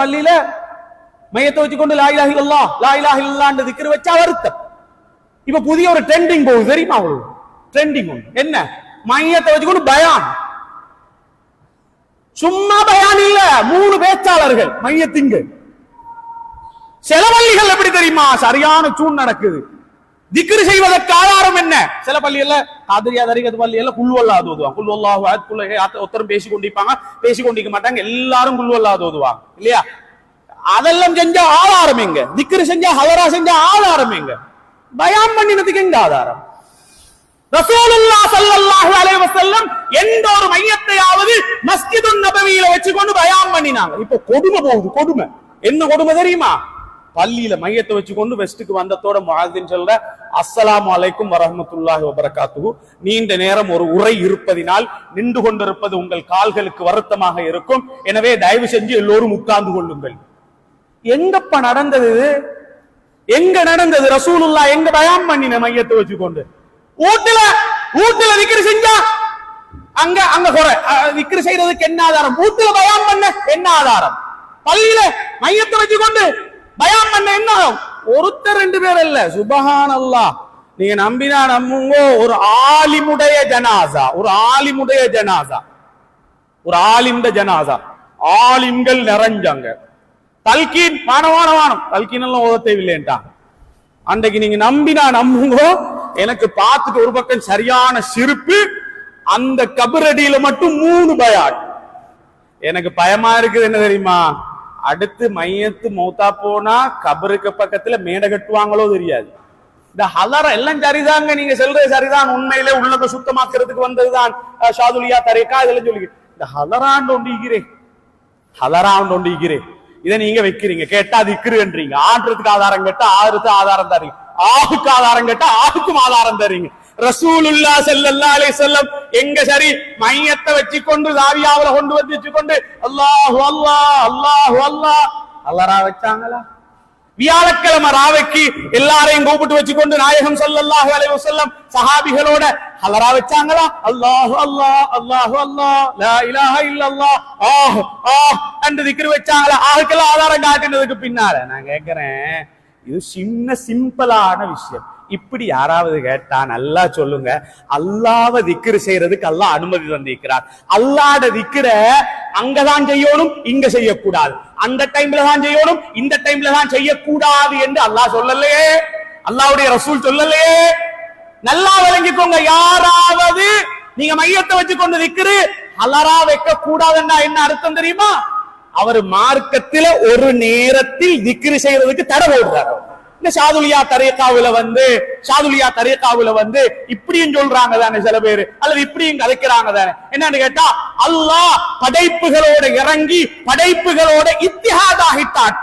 பள்ளியில மையத்தை வச்சுக்கொண்டு லா இலாஹ இல்லல்லாஹ் லா இலாஹ இல்லல்லாஹ்ன்ற திக்ர் வச்சா வருத்தம். இப்ப புதிய ஒரு ட்ரெண்டிங் போகுது தெரியுமா? ஒரு ட்ரெண்டிங் ஒன்று என்ன, மையத்தை வச்சுக்கொண்டு பயான். சும்மா பயான் இல்ல, 3 பேச்சாளர்கள் மையத்திங்கு. சில பள்ளிகள் எப்படி தெரியுமா, சரியான சூன் நடக்குது. திக்ர் செய்வதற்கு ஆதாரம் என்ன? சில பள்ளியில காதிரியா தரிகத் பள்ளியில குல்வல்லாஹ் ஓதுவாங்க. குல்வல்லாஹு அஹத் ஒருத்தரும் பேசி கொண்டிருப்பாங்க, பேசி கொண்டிருக்க மாட்டாங்க, எல்லாரும் குல்வல்லாஹ் ஓதுவாங்க இல்லையா? அதெல்லாம் செஞ்ச ஆதாரம் எங்க? திக்ர் செஞ்ச ஹலரா செஞ்ச ஆதாரம் எங்க? பயான் பண்ணினதுக்கு எங்க ஆதாரம்? ரசூலுல்லாஹ் ஸல்லல்லாஹு அலைஹி வஸல்லம் எந்த ஒரு மையத்தையாவது மஸ்ஜிதுன் நபவியில வச்சுக்கொண்டு பயான் பண்ணினாங்க. இப்போ கொடுமை போகுது. கொடுமை என்ன கொடுமை தெரியுமா? பள்ளியில மையத்தை வச்சுக்கொண்டு வெஸ்டுக்கு வந்ததோட முஅஸ்ஸின் சொல்ற அஸ்ஸலாமு அலைக்கும் வரஹ்மத்துல்லாஹி வபரகாத்துஹு, நீண்ட நேரம் ஒரு உரை இருப்பதினால் நின்று கொண்டிருப்பது உங்கள் கால்களுக்கு வருத்தமாக இருக்கும், எனவே தயவு செஞ்சு எல்லோரும் உட்கார்ந்து கொள்ளுங்கள். எங்கப்ப நடந்தது? எங்க நடந்தது? ரசூலுல்லாஹ் எங்க பயான் பண்ணின மையத்தை வச்சுக்கொண்டு? வீட்டுல விக்ர் செஞ்சா அங்க அங்க குறை. விக்ர் செய்யறதுக்கு என்ன ஆதாரம்? வீட்டுல பயான் பண்ண என்ன ஆதாரம்? பள்ளியில மையத்தை வச்சுக்கொண்டு பயான் பண்ண என்ன? ஒருத்தர் 2 பேர் இல்ல. சுபஹானல்லாஹ், நீங்க நம்பினா நம்புங்க, ஒரு ஆலிமுடைய ஜனாசா, ஒரு ஆலிமுடைய ஜனாசா, ஒரு ஆலிம்ட ஜனாசா, ஆலிம்கள் நிறைஞ்சாங்க. தல்கீன் வானம் தல்கீன் எல்லாம் ஓத தேவையில்லைன்ட்டாங்க. அன்றைக்கு நீங்க நம்பினா நம்புங்க, எனக்கு பார்த்துட்டு ஒரு பக்கம் சரியான சிரிப்பு. அந்த கபரடியில மட்டும் 3 பயான். எனக்கு பயமா இருக்குது என்ன தெரியுமா? அடுத்து மையத்து மௌத்தா போனா கபருக்கு பக்கத்துல மேடை கட்டுவாங்களோ தெரியாது. இந்த ஹலர எல்லாம் சரிதாங்க, நீங்க சொல்றது சரிதான், உண்மையிலே உள்ளத சுத்தமாக்குறதுக்கு வந்ததுதான் ஷாதுலியா தரீகா இதெல்லாம் சொல்லி. இந்த ஹலராண்டு ஒண்டிக்கிறேன், ஹலராண்டு ஒண்டிக்கிறேன், இதை நீங்க வைக்கிறீங்க, கேட்டா திக்ருன்றீங்க. ஆடுறதுக்கு ஆதாரம் கேட்டா ஆறுக்கு ஆதாரம் தரீங்க, ஆகுக்கு ஆதாரம் கேட்டா ஆகுக்கும் ஆதாரம் தரீங்க. ரசூலுல்லாஹ் ஸல்லல்லாஹு அலைஹி வஸல்லம் எங்க சரி மையத்தை வச்சுக்கொண்டு தாவியாவுல கொண்டு வந்து வச்சுக்கொண்டு அல்லாஹு அல்லாஹ் அல்லாஹு அல்லாஹ் அல்லாஹ்ரா வச்சாங்களா? வியாழக்கிழமை ராவைக்கு எல்லாரையும் கூப்பிட்டு வச்சுக்கொண்டு நாயகம் ஸல்லல்லாஹு அலைஹி வஸல்லம் சஹாபிகளோட ஹலரா வச்சாங்களா? அல்லாஹு அல்லாஹ் அல்லாஹு அல்லாஹ் லா இலாஹ இல்லல்லாஹ் ஆஹ் ஆஹ் என்று திக்ர் வச்சாங்களா? ஆகுக்கெல்லாம் ஆதாரம் காட்டினதுக்கு பின்னால நான் கேட்கிறேன், இது சின்ன சிம்பிளான விஷயம். இப்படி யாராவது கேட்டா நல்லா சொல்லுங்க, அல்லாஹ்வை திக்ர் செய்யறதுக்கு அல்லாஹ் அனுமதி தந்திருக்கிறார். அல்லாஹ்ட திக்ர அங்கதான் செய்யணும், இங்க செய்யக்கூடாது. அந்த டைம்ல தான் செய்யணும், இந்த டைம்ல தான் செய்யக்கூடாது என்று அல்லாஹ் சொல்லலையே, அல்லாஹ்வுடைய ரசூல் சொல்லலையே. நல்லா விளங்கிக்கோங்க. யாராவது நீங்க மையத்தை வச்சுக்கொண்டு திக்ரு ஹலரா வைக்க கூடாதுன்னா என்ன அர்த்தம் தெரியுமா? அவர் மார்க்கத்தில ஒரு நேரத்தில் திக்ரு செய்யறதுக்கு தடை போடுறாரு. இந்த ஷாதுலியா தரீகாவுல வந்து இப்படியும் சொல்றாங்க தானே சில பேரு, அல்லது இப்படியும் கதைக்கிறாங்க தானே. என்னன்னு கேட்டா, அல்லாஹ் படைப்புகளோட இறங்கி படைப்புகளோட இத்திஹாதாகிட்டான்,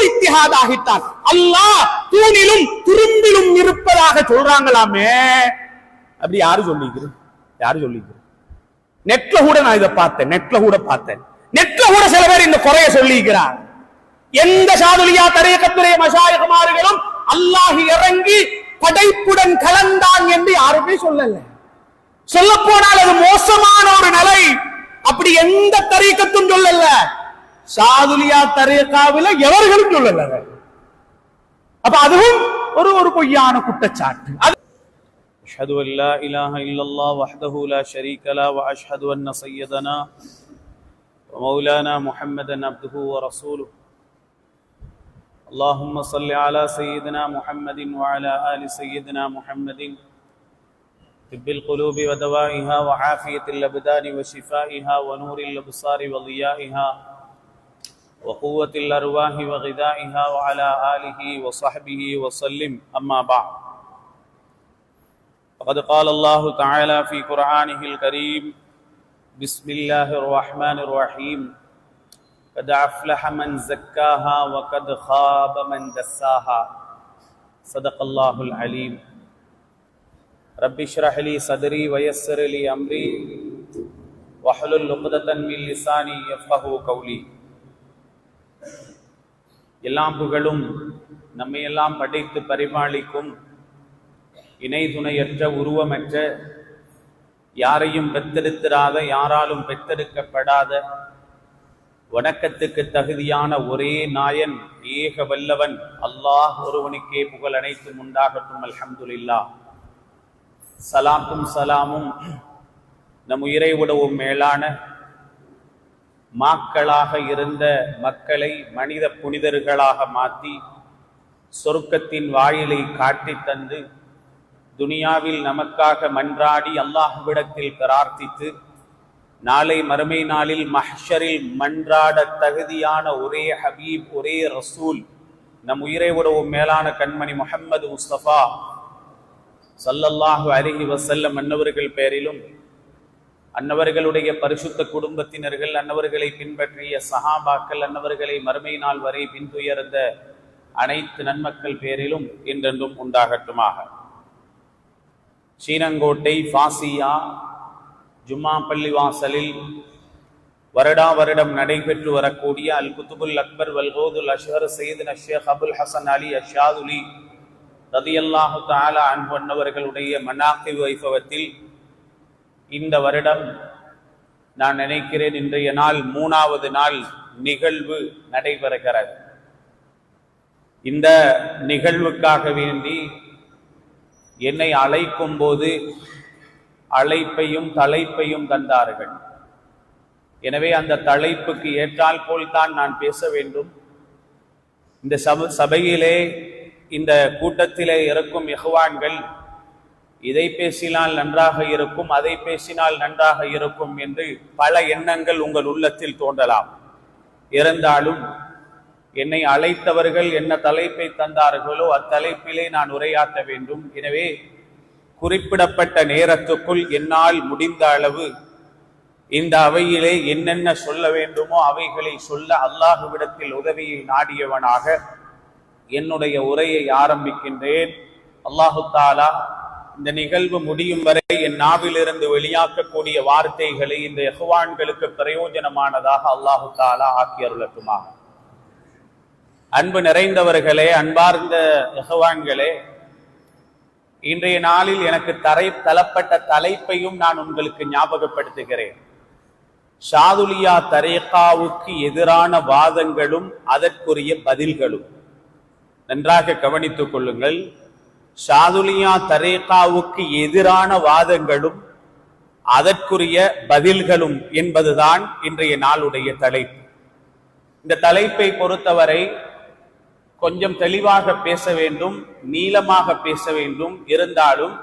இத்திஹாதாகிட்டான். அல்லாஹ் தூணிலும் துரும்பிலும் இருப்பதாக சொல்றாங்களாமே. அப்படி யாரு சொல்லிக்கிறது? யாரு சொல்லிக்கிறது? நெட்ல கூட நான் இதை பார்த்தேன், நெட்ல கூட சில பேர் இந்த குறைய சொல்லிக்கிறார். எந்த ஷாதுலியா தரீகத்துடைய மஷாயிக்மார்களும் அல்லாஹ் இறங்கி படைப்புடன் கலந்தான் என்று யாருமே சொல்லல. சொல்ல போனால் அது மோசமான ஒரு நிலை. அப்படி எந்த தரீகத்தும் சொல்லல. ஷாதுலியா தரீகாவில எவர்களும் சொல்லல. அப்ப அதுவும் ஒரு பொய்யான குற்றச்சாட்டு. அஷ்ஹது அல்லா இலாஹ இல்லல்லாஹ் வஹ்தஹு லா ஷரீக லஹு வ அஷ்ஹது அன்ன சய்யதனா வ மௌலானா முஹம்மதன் அப்துஹு வ ரசூலுஹு. اللهم صل على سيدنا محمد وعلى آل سيدنا محمد طب القلوب ودوائها وعافية الأبدان وشفائها ونور الأبصار وضيائها وقوة الأرواح وغذائها وعلى آله وصحبه وسلم. أما بعد، فقد قال الله تعالى في قرآنه الكريم: بسم الله الرحمن الرحيم، قد أفلح من زكاها وقد خاب من دساها. صدق الله العليم. رب اشرح لي صدري ويسر لي أمري واحلل عقدة من لساني يفقهوا قولي. எல்லாம் புகழும் நம்மை எல்லாம் படைத்து பரிபாலிக்கும் இணை துணையற்ற உருவமற்ற யாரையும் பெற்றெடுத்திராத யாராலும் பெற்றெடுக்கப்படாத வணக்கத்துக்கு தகுதியான ஒரே நாயன் ஏக வல்லவன் அல்லாஹ் ஒருவனுக்கே புகழ் அனைத்தும் உண்டாகட்டும். அல்ஹம்துலில்லாஹ். சலாத்தும் சலாமும் நம் உயிரை விடவும் மேலான மாக்களாக இருந்த மக்களை மனித புனிதர்களாக மாற்றி சொர்க்கத்தின் வாயிலை காட்டி தந்து துனியாவில் நமக்காக மன்றாடி அல்லாஹ்விடத்தில் பிரார்த்தித்து நாளை மறுமை நாளில் மஹ்ஷரில் மன்றாட தகுதியான ஒரே ஹபீப், ஒரே ரசூல், நம் உயிரை விடவும் மேலான கண்மணி முஹம்மது முஸ்தபா ஸல்லல்லாஹு அலைஹி வஸல்லம் அன்னவர்கள் பெயரிலும் அன்னவர்களுடைய பரிசுத்த குடும்பத்தினர்கள், அன்னவர்களை பின்பற்றிய சஹாபாக்கள், அன்னவர்களை மறுமை நாள் வரை பின்துயர்ந்த அனைத்து நன்மக்கள் பேரிலும் என்றென்றும் உண்டாகட்டுமாக. சீனங்கோட்டை ஃபாசியா ஜும்மா பள்ளிவாசலில் வருடா வருடம் நடைபெற்று வரக்கூடிய அல் குத்துபுல் அக்பர் வல் கௌதுல் அஷ்ஹர் சையதுனா ஷேக் அபுல் ஹசன் அலி அஷாதுலி ரலியல்லாஹு தஆலா அன்ஹு அன்னவர்களுடைய மனாகிப் வைபவத்தில் இந்த வருடம் நான் நினைக்கிறேன் இன்றைய நாள் 3வது நாள் நிகழ்வு நடைபெறுகிறது. இந்த நிகழ்வுக்காக வேண்டி என்னை அழைக்கும் போது அழைப்பையும் தலைப்பையும் தந்தார்கள். எனவே அந்த தலைப்புக்கு ஏற்றால் போல்தான் நான் பேச வேண்டும். இந்த சபையிலே, இந்த கூட்டத்திலே இருக்கும் இஹ்வான்கள் இதை பேசினால் நன்றாக இருக்கும், அதை பேசினால் நன்றாக இருக்கும் என்று பல எண்ணங்கள் உங்கள் உள்ளத்தில் தோன்றலாம். இருந்தாலும் என்னை அழைத்தவர்கள் என்ன தலைப்பை தந்தார்களோ அத்தலைப்பிலே நான் உரையாற்ற வேண்டும். எனவே குறிப்பிடப்பட்ட நேரத்துக்குள் என்னால் முடிந்த அளவு இந்த அவையிலே என்னென்ன சொல்ல வேண்டுமோ அவைகளை சொல்ல அல்லாஹ்விடத்தில் உதவியை நாடியவனாக என்னுடைய உரையை ஆரம்பிக்கின்றேன். அல்லாஹு தஆலா இந்த நிகழ்வு முடியும் வரை என் நாவிலிருந்து வெளியாக்கக்கூடிய வார்த்தைகளை இந்த இஹ்வான்களுக்கு பிரயோஜனமானதாக அல்லாஹு தஆலா ஆக்கி அருளட்டுமாக. அன்பு நிறைந்தவர்களே, அன்பார்ந்த இஹ்வான்களே, இன்றைய நாளில் எனக்கு தரப்பட்ட தலைப்பையும் நான் உங்களுக்கு ஞாபகப்படுத்துகிறேன். ஷாதுலியா தரீகாவுக்கு எதிரான வாதங்களும் அதற்குரிய பதில்களும். நன்றாக கவனித்துக் கொள்ளுங்கள். ஷாதுலியா தரீகாவுக்கு எதிரான வாதங்களும் அதற்குரிய பதில்களும் என்பதுதான் இன்றைய நாளுடைய தலைப்பு. இந்த தலைப்பை பொறுத்தவரை கொஞ்சம் தெளிவாக பேச வேண்டும், நீளமாக பேச வேண்டும். இருந்தாலும்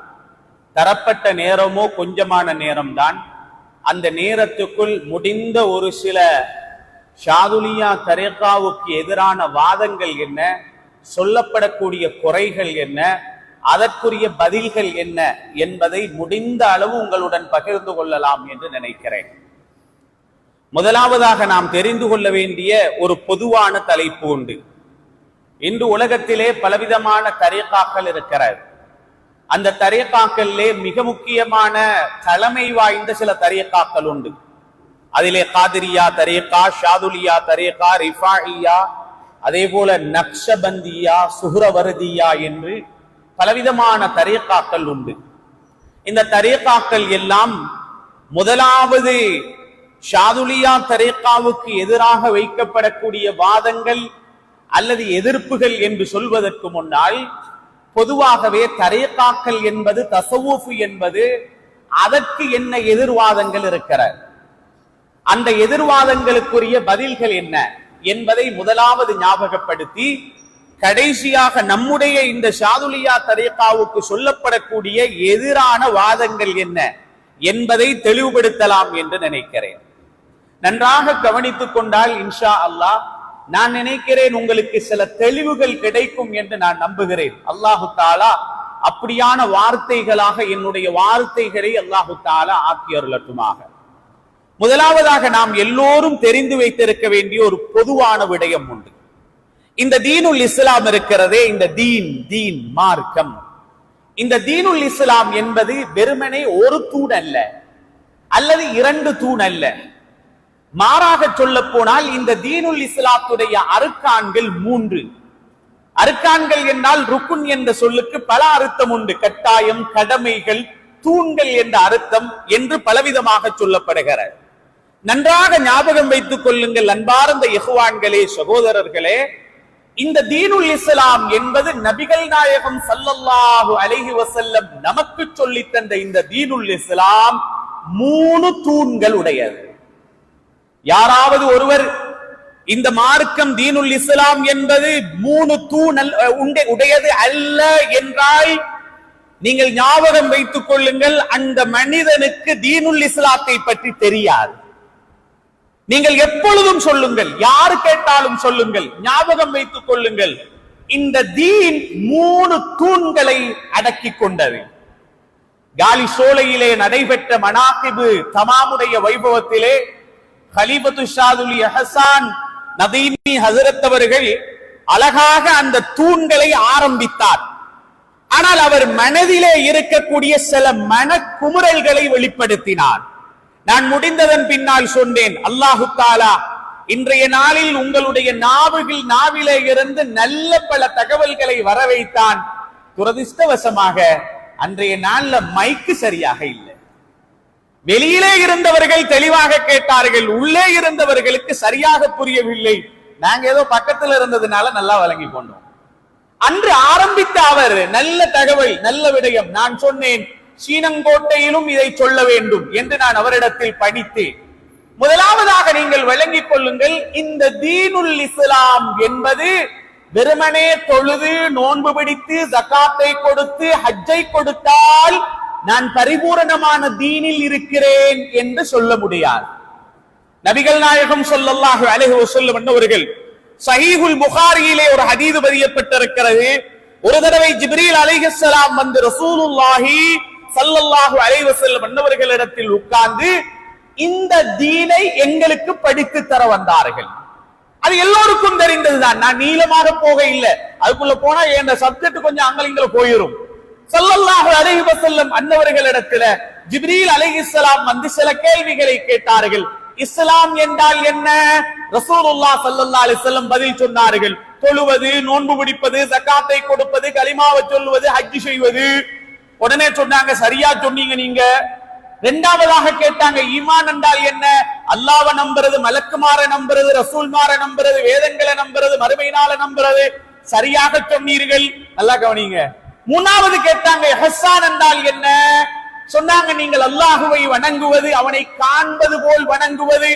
தரப்பட்ட நேரமோ கொஞ்சமான நேரம்தான். அந்த நேரத்துக்குள் முடிந்த ஒரு சில ஷாதுலியா தரீகாவுக்கு எதிரான வாதங்கள் என்ன, சொல்லப்படக்கூடிய குறைகள் என்ன, அதற்குரிய பதில்கள் என்ன என்பதை முடிந்த அளவு உங்களுடன் பகிர்ந்து கொள்ளலாம் என்று நினைக்கிறேன். முதலாவதாக நாம் தெரிந்து கொள்ள வேண்டிய ஒரு பொதுவான தலைப்பு உண்டு. இன்று உலகத்திலே பலவிதமான தரீகாக்கள் இருக்கிறது. அந்த தரீகாக்களிலே மிக முக்கியமான தலைமை வாய்ந்த சில தரீகாக்கள் உண்டு. அதிலே காதிரியா தரீகா, ஷாதுலியா தரீகா, ரிஃபாஇயா, அதே போல நக்ஷபந்தியா, சுஹ்ரவர்தியா என்று பலவிதமான தரீகாக்கள் உண்டு. இந்த தரீகாக்கள் எல்லாம் முதலாவது ஷாதுலியா தரீகாவுக்கு எதிராக வைக்கப்படக்கூடிய வாதங்கள் அல்லது எதிர்ப்புகள் என்று சொல்வதற்கு முன்னால் பொதுவாகவே தரீகாக்கள் என்பது, தஸவ்வுஃப் என்பது, அதற்கு என்ன எதிர்வாதங்கள் இருக்கிறது, அந்த எதிர்வாதங்களுக்குரிய பதில்கள் என்ன என்பதை முதலாவது ஞாபகப்படுத்தி கடைசியாக நம்முடைய இந்த ஷாதுலியா தரீகாவுக்கு சொல்லப்படக்கூடிய எதிரான வாதங்கள் என்ன என்பதை தெளிவுபடுத்தலாம் என்று நினைக்கிறேன். நன்றாக கவனித்துக் கொண்டால் இன்ஷா அல்லாஹ் நான் நினைக்கிறேன் உங்களுக்கு சில தெளிவுகள் கிடைக்கும் என்று நான் நம்புகிறேன். அல்லாஹு தஆலா அப்படியான வார்த்தைகளாக என்னுடைய வார்த்தைகளை அல்லாஹு தஆலா ஆக்கி அருளட்டுமாக. முதலாவதாக நாம் எல்லோரும் தெரிந்து வைத்திருக்க வேண்டிய ஒரு பொதுவான விடயம் உண்டு. இந்த தீனுல் இஸ்லாம் இருக்கிறதே, இந்த தீன் மார்க்கம், இந்த தீனுல் இஸ்லாம் என்பது வெறுமனே ஒரு தூண் அல்ல, அல்லது 2 தூண் அல்ல. மாறாக சொல்ல போனால் இந்த தீனுல் இஸ்லாத்துடைய அர்க்கான்கள் 3. அர்க்கான்கள் என்றால் ருக்குன் என்ற சொல்லுக்கு பல அர்த்தம் உண்டு. கட்டாயம், கடமைகள், தூண்கள் என்ற அர்த்தம் என்று பலவிதமாக சொல்லப்படுகிறது. நன்றாக ஞாபகம் வைத்துக் கொள்ளுங்கள் அன்பார்ந்த இஹ்வான்களே, சகோதரர்களே. இந்த தீனுல் இஸ்லாம் என்பது நபிகள் நாயகம் ஸல்லல்லாஹு அலைஹி வஸல்லம் நமக்கு சொல்லித் தந்த இந்த தீனுல் இஸ்லாம் 3 தூண்கள் உடையது. யாராவது ஒருவர் இந்த மார்க்கம் தீனுல் இஸ்லாம் என்பது 3 தூண் உடையது அல்ல என்றால் நீங்கள் ஞாபகம் வைத்துக் கொள்ளுங்கள், அந்த மனிதனுக்கு தீனுல் இஸ்லாத்தை பற்றி தெரியாது. நீங்கள் எப்பொழுதும் சொல்லுங்கள், யாரு கேட்டாலும் சொல்லுங்கள், ஞாபகம் வைத்துக் கொள்ளுங்கள், இந்த தீன் 3 தூண்களை அடக்கி கொண்டது. காலி சோலையிலே நடைபெற்ற மனாகிபு தமாமுடைய வைபவத்திலே கலீபத்து ஷாதுல் இஹ்சான் நதீமி ஹஸரத் அவர்கள் அழகாக அந்த தூண்களை ஆரம்பித்தார். ஆனால் அவர் மனதிலே இருக்கக்கூடிய சில மனக்குமுறல்களை வெளிப்படுத்தினார். நான் முடிந்ததன் பின்னால் சொன்னேன், அல்லாஹு தஆலா இன்றைய நாளில் உங்களுடைய நாவிலே இருந்து நல்ல பல தகவல்களை வர வைத்தான். துரதிர்ஷ்டவசமாக அன்றைய நாள்ல மைக்கு சரியாக இல்லை. வெளியிலே இருந்தவர்கள் தெளிவாக கேட்டார்கள், உள்ளே இருந்தவர்களுக்கு சரியாக புரியவில்லை. நாங்க ஏதோ பக்கத்தில் இருந்ததுனால நல்லா வழங்கி கொண்டோம். அன்று ஆரம்பித்த அவர் நல்ல தகவல், நல்ல விடயம். நான் சொன்னேன், சீனங்கோட்டையிலும் இதை சொல்ல வேண்டும் என்று நான் அவரிடத்தில் படித்தேன். முதலாவதாக நீங்கள் விளங்கிக் கொள்ளுங்கள், இந்த தீனுல் இஸ்லாம் என்பது வெறுமனே தொழுது நோன்பு பிடித்து ஜகாத்தை கொடுத்து ஹஜ்ஜை கொடுத்தால் நான் பரிபூரணமான தீனில் இருக்கிறேன் என்று சொல்ல முடியாது. நபிகள் நாயகம் ஸல்லல்லாஹு அலைஹி வஸல்லம் அவர்கள் ஸஹீஹுல் புகாரியிலே ஒரு ஹதீஸ் பதியப்பட்டிருக்கிறது. ஒரு தடவை ஜிப்ரீல் அலைஹிஸ்ஸலாம் வந்து ரசூலுல்லாஹி ஸல்லல்லாஹு அலைஹி வஸல்லம் அவர்களிடத்தில் உட்கார்ந்து இந்த தீனை எங்களுக்கு படித்து தர வந்தார்கள். அது எல்லோருக்கும் தெரிந்ததுதான். நான் நீளமாக போக இல்லை, அதுக்குள்ள போனா என் சப்ஜெக்ட் கொஞ்சம் அங்கலிங்கள போயிரும். ஸல்லல்லாஹு அலைஹி வஸல்லம் அன்னவர்களிடத்துல ஜிப்ரீல் அலைஹிஸ்ஸலாம் வந்து சில கேள்விகளை கேட்டார்கள். இஸ்லாம் என்றால் என்ன? ரசூலுல்லாஹ் ஸல்லல்லாஹு அலைஹி வஸல்லம் பதில் சொன்னார்கள், தொழுவது, நோன்பு பிடிப்பது, ஜகாத்தை கொடுப்பது, கலிமாவை சொல்வது, ஹஜ் செய்வது. உடனே சொன்னாங்க, சரியா சொன்னீங்க நீங்க. இரண்டாவதாக கேட்டாங்க, ஈமான் என்றால் என்ன? அல்லாஹ்வை நம்புறது, மலக்குமார நம்புறது, ரசூல்மார நம்புறது, வேதங்களை நம்புறது, மறுமை நாளை நம்புறது. சரியாக சொன்னீர்கள், நல்லா கவனிங்க. மூணாவது கேட்டாங்க, இஹ்சான் என்றால் என்ன? சொன்னாங்க, நீங்கள் அல்லாஹுவை வணங்குவது, அவனை காண்பது போல் வணங்குவது,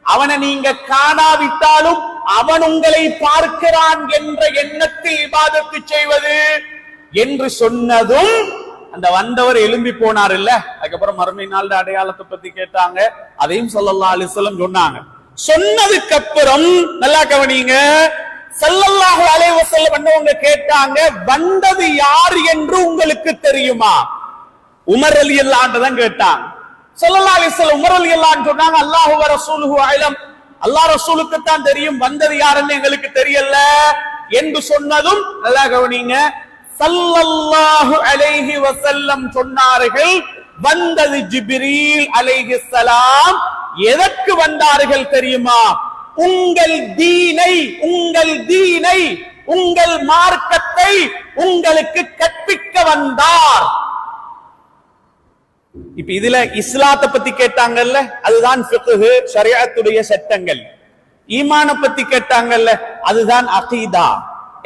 அவனை நீங்க காணாவிட்டாலும் அவன் உங்களை பார்க்கிறான் என்ற எண்ணத்தில் இபாதத்து செய்வது என்று சொன்னதும் அந்த வந்தவர் எழும்பி போனார் இல்ல. அதுக்கப்புறம் மறுமை நாள் அடையாளத்தை பத்தி கேட்டாங்க, அதையும் ஸல்லல்லாஹு அலைஹி வஸல்லம் சொன்னாங்க. சொன்னதுக்கு அப்புறம் நல்லா கவனிங்க, ஸல்லல்லாஹு அலைஹி வஸல்லம் வந்தவங்க கேட்டாங்க, வந்தது யார் என்று உங்களுக்கு தெரியுமா? உமர் ரலியல்லாஹு அன்ஹு தான் கேட்டாங்க. ஸல்லல்லாஹு அலைஹி வஸல்லம் உமர் ரலியல்லாஹு அன்ஹு சொன்னாங்க, அல்லாஹு வ ரசூலுஹு அலம், அல்லாஹ் ரசூலுக்கு தான் தெரியும், வந்தது யாருன்னு எங்களுக்கு தெரியல என்று சொன்னதும் நல்லா கவனிங்க, ஸல்லல்லாஹு அலைஹி வஸல்லம் சொன்னார்கள், வந்தது ஜிப்ரீல் அலைஹிஸ்ஸலாம். எதற்கு வந்தார்கள் தெரியுமா? உங்கள் தீனை, உங்கள் மார்க்கத்தை உங்களுக்கு கற்பிக்க வந்தார். இப்ப இதுல இஸ்லாத்தை பத்தி கேட்டாங்கல்ல, அதுதான் ஃபிக்ஹ், ஷரியத்துடைய சட்டங்கள். ஈமான பத்தி கேட்டாங்கல்ல, அதுதான் அகீதா.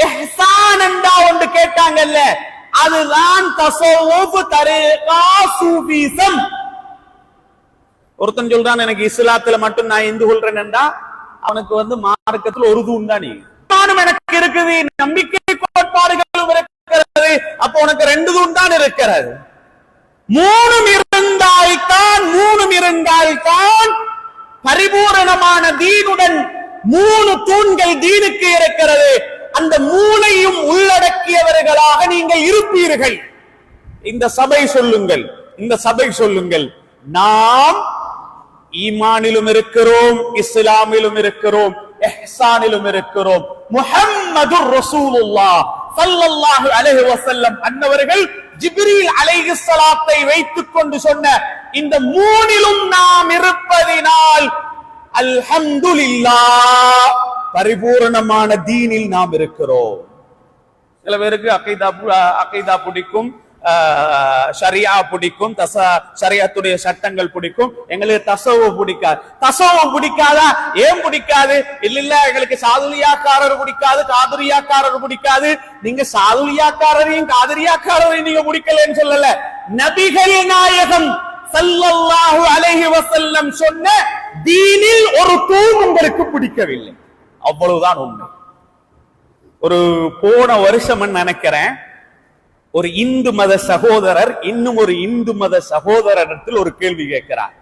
இஹ்சான் என்றா ஒன்று கேட்டாங்கல்ல, அதுதான் தஸவ்வுஃப், தரீகா, சூஃபிசம். ஒருத்தன் சொல்றான், எனக்கு இஸ்லாத்துல மட்டும் நான் எந்து கொள்றேன்டா, அவனுக்கு மார்க்கத்துல ஒரு தூண் தான் எனக்கு இருக்குது, நம்பிக்கை கோட்பாடுகளும் இருக்கிறது, அப்ப உனக்கு 2 தூண் தான் இருக்கிறது. மூணும் இருந்தால்தான் பரிபூரணமான தீனுடன் 3 தூண்கள் தீனுக்கு இருக்கிறது. அந்த 3ஐயும் உள்ளடக்கியவர்களாக நீங்கள் இருப்பீர்கள். இந்த சபை சொல்லுங்கள், நாம் ஈமானிலும் இருக்கிறோம், இஸ்லாமிலும் இருக்கிறோம், இஹ்சானிலும் இருக்கிறோம். முஹம்மதுர் ரசூலுல்லாஹ் ஸல்லல்லாஹு அலைஹி வஸல்லம் அன்னவர்கள் ஜிப்ரீல் அலைஹிஸ்ஸலாத்தை வைத்துக் கொண்டு சொன்ன இந்த 3லும் நாம் இருப்பதினால் அல்ஹம்துலில்லாஹ் பரிபூரணமான தீனில் நாம் இருக்கிறோம். சில பேருக்கு அகீதா பிடிக்கும், ஷரியா பிடிக்கும், ஷரியத்துடைய சட்டங்கள் பிடிக்கும், எங்களுக்கு தசவுஃப் பிடிக்காது. தசவுஃப் பிடிக்காதா? ஏன் பிடிக்காது? இல்ல எங்களுக்கு சாதுலியாக்காரர் பிடிக்காது, காதுரியாக்காரர் பிடிக்காது. நீங்க சாதுலியாக்காரரையும் காதுரியாக்காரரையும் நீங்க பிடிக்கலன்னு சொல்லல. நபிகள் நாயகம் ஸல்லல்லாஹு அலைஹி வஸல்லம் சொன்ன தீனில் ஒரு தூண் உங்களுக்கு பிடிக்கவில்லை, அவ்வளவுதான் உண்மை. ஒரு போன வருஷம் நினைக்கிறேன், ஒரு இந்து மத சகோதரர் இன்னும் ஒரு இந்து மத சகோதரரிடத்தில் ஒரு கேள்வி கேட்கிறார்.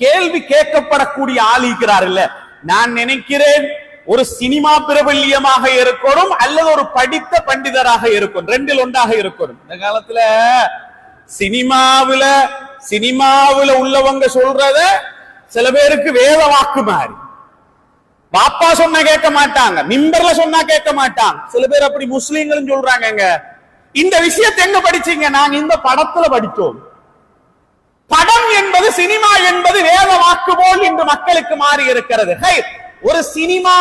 கேள்வி கேட்கப்படக்கூடிய ஆளிக்கிறார் இல்ல, நான் நினைக்கிறேன் ஒரு சினிமா பிரபல்யமாக இருக்கணும் அல்லது ஒரு படித்த பண்டிதராக இருக்கும், ரெண்டில் ஒன்றாக இருக்கணும். இந்த காலத்துல சினிமாவுல உள்ளவங்க சொல்றத சில பேருக்கு வேத வாக்கு மாறி, பாப்பா சொன்னா கேட்க மாட்டாங்க, மிம்பர்ல சொன்னா கேட்க மாட்டாங்க. சில பேர் அப்படி முஸ்லீம்களும் சொல்றாங்க. இந்த விஷயத்தை எங்க படிச்சீங்க? நாங்க இந்த படத்துல படித்தோம். படம் என்பது, சினிமா என்பது வேத வாக்கு போல் இன்று மக்களுக்கு மாறி இருக்கிறது. ஒரு சினிமா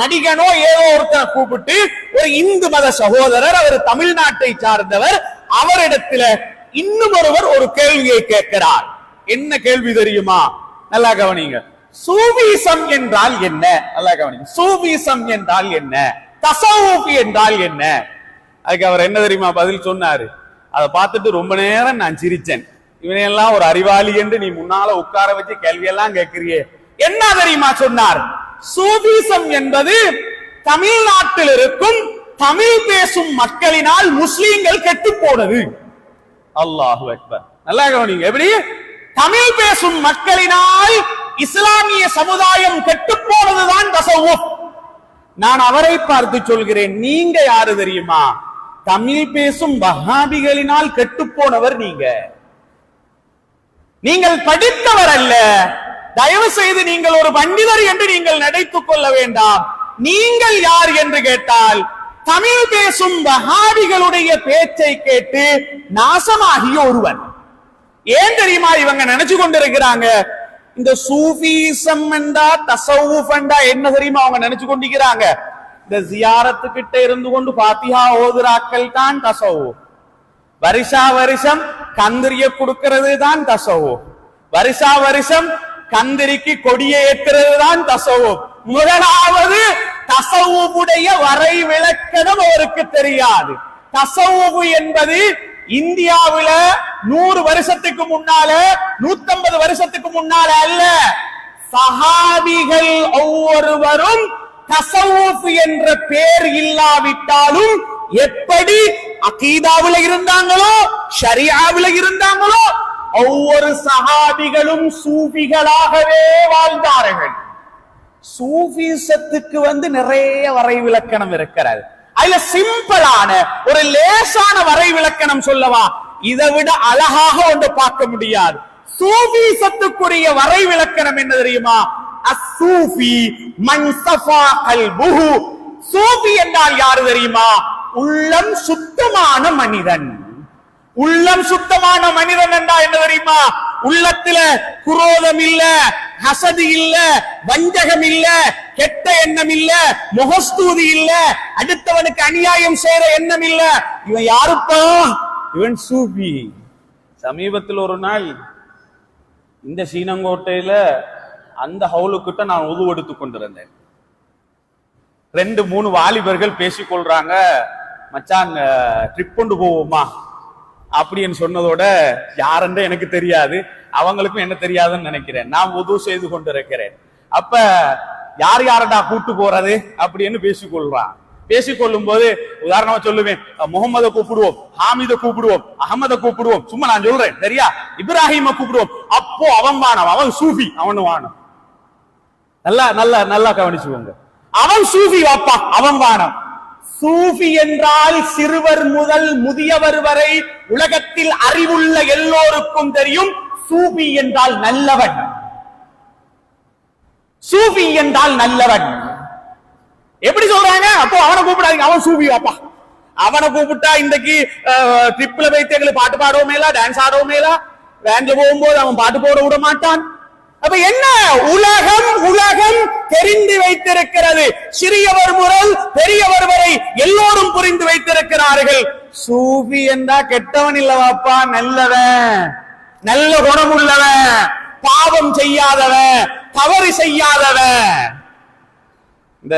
நடிகனோ ஏதோ ஒருத்தரை கூப்பிட்டு ஒரு இந்து மத சகோதரர், அவர் தமிழ்நாட்டை சார்ந்தவர், அவரிடத்துல இன்னும் ஒருவர் ஒரு கேள்வியை கேட்கிறார். என்ன கேள்வி தெரியுமா? நல்லா கவனிங்க. சூஃபிசம் என்றால் என்ன? நல்லா கவனிங்க. சூஃபிசம் என்றால் என்ன? தஸவுஃப் என்றால் என்ன? அதுக்கு அவர் என்ன தெரியுமா பதில் சொன்னாரு? அதை பார்த்துட்டு ரொம்ப நேரம் நான் சிரிச்சேன். இவனையெல்லாம் ஒரு அறிவாளி என்று நீ முன்னால உட்கார வச்சு கேள்வியெல்லாம் கேட்கிறியே. என்ன தெரியுமா சொன்னார்? சூஃபிசம் என்பது தமிழ்நாட்டில் இருக்கும் தமிழ் பேசும் மக்களினால் முஸ்லீம்கள் கெட்டு போனது. அல்லாஹு அக்பர். நல்லா கவனிங்க. எப்படி? தமிழ் பேசும் மக்களினால் இஸ்லாமிய சமுதாயம் கெட்டு போனதுதான் தஸவுஃப். நான் அவரை பார்த்து சொல்கிறேன், நீங்க யாரு தெரியுமா? தமிழ் பேசும் வஹாபிகளினால் கெட்டு போனவர் நீங்க. நீங்கள் படித்தவர் அல்ல. தயவு செய்து நீங்கள் ஒரு பண்டிதர் என்று நீங்கள் நினைத்துக் கொள்ள வேண்டாம். நீங்கள் யார் என்று கேட்டால், தமிழ் பேசும் வஹாபிகளுடைய பேச்சை கேட்டு நாசமாகிய ஒருவன். ஏன் தெரியுமா இவங்க நினைச்சு கொண்டிருக்கிறாங்க? இந்த சூஃபிசம் என்றா தஸவுஃப் என்றா என்ன தெரியுமா அவங்க நினைச்சு கொண்டிருக்கிறாங்க? இந்த ஜியாரத்து கிட்ட இருந்து கொண்டு ஃபாத்திஹா ஓதுராக்கள் தான் தஸவுஃப். வருஷா வருஷம் கந்திரிய கொடுக்கிறது தான் தஸவுஃப். வருஷா வருஷம் கந்திரிக்கு கொடியை ஏற்கிறது தான் தஸவுஃப். முதலாவது தஸவுஃபுடைய வரை விளக்கணம் அவருக்கு தெரியாது. தஸவுஃப் என்பது இந்தியாவில 100 வருஷத்துக்கு முன்னால 150 வருஷத்துக்கு முன்னால அல்ல, சஹாபிகள் ஒவ்வொருவரும் தஸவுஃப் என்ற பெயர் இல்லாவிட்டாலும் எப்படி அகீதாவுல இருந்தாங்களோ ஷரியாவுல இருந்தாங்களோ ஒவ்வொரு சஹாபிகளும் சூஃபிகளாகவே வாழ்ந்தார்கள். சூஃபிசத்துக்கு நிறைய வரை விளக்கணம் இருக்கிறது. அதுல சிம்பிளான ஒரு லேசான வரை விளக்கணம் சொல்லவா? இதை விட அழகாக ஒன்று பார்க்க முடியாது. சூஃபிசத்துக்குரிய வரை விளக்கணம் என்ன தெரியுமா? அஸ்ஸூஃபி மன் ஸஃபா கல்புஹு. சூஃபி என்றால் யாரு தெரியுமா? உள்ளம் சுத்தமான மனிதன். உள்ளம் சுத்தமான மனிதன் என்றால் என்ன தெரியுமா? உள்ளத்துல குரோதம் இல்ல, ஹசது இல்ல, வஞ்சகம் இல்ல, கெட்ட எண்ணம் இல்ல, முகஸ்தூதி இல்ல, அடுத்தவனுக்கு அநியாயம் செய்யற எண்ணம் இல்ல. இவன் யாருப்பா? இவன் சூஃபி. சமீபத்தில் ஒரு நாள் இந்த சீனங்கோட்டையில அந்த ஹவுலுக்கிட்ட நான் உது எடுத்துக் கொண்டிருந்தேன். 2-3 வாலிபர்கள் பேசிக்கொள்றாங்க, மச்சான் ட்ரிப் கொண்டு போவோமா அப்படின்னு சொன்னதோட யாருன்னு எனக்கு தெரியாது, அவங்களுக்கும் என்ன தெரியாதுன்னு நினைக்கிறேன். நான் உது செய்து கொண்டிருக்கிறேன். அப்ப யார் யாரடா கூட்டு போறது அப்படின்னு பேசிக்கொள்றான். பேசிக்கொள்ளும் போது உதாரணமா சொல்லுவேன், முகமதை கூப்பிடுவோம், ஹாமித கூப்பிடுவோம், அகமத கூப்பிடுவோம், சும்மா நான் சொல்றேன் சரியா, இப்ராஹிம கூப்பிடுவோம். அப்போ அவன் வானம், அவன் சூஃபி, அவனு வானம். நல்லா நல்லா நல்லா கவனிச்சுக்கோங்க. அவன் சூஃபி வாப்பா, அவன் வானம். சூஃபி என்றால் சிறுவர் முதல் முதியவர் வரை உலகத்தில் அறிவுள்ள எல்லோருக்கும் தெரியும். சூஃபி என்றால் நல்லவன். சூஃபி என்றால் நல்லவன். எப்படி சொல்றாங்க? அப்போ அவனை கூப்பிடாதீங்க, அவன் சூஃபி வாப்பா. அவனை கூப்பிட்டா இன்றைக்கு ட்ரிப்ல வைத்து எங்களுக்கு பாட்டு பாடவுமேலா, டான்ஸ் ஆடவுமேலா, வேன்ல போகும்போது அவன் பாட்டு போட விட மாட்டான். அப்ப என்ன? உலகம் தெரிந்து வைத்திருக்கிறது. சிறியவர் முதல் பெரியவர் வரை எல்லோரும் புரிந்து வைத்திருக்கிறார்கள். சூஃபி என்றா கெட்டவன் இல்ல வாப்பா, நல்லவன், நல்ல குணம் உள்ளவன், பாவம் செய்யாதவன், தவறு செய்யாதவன். இந்த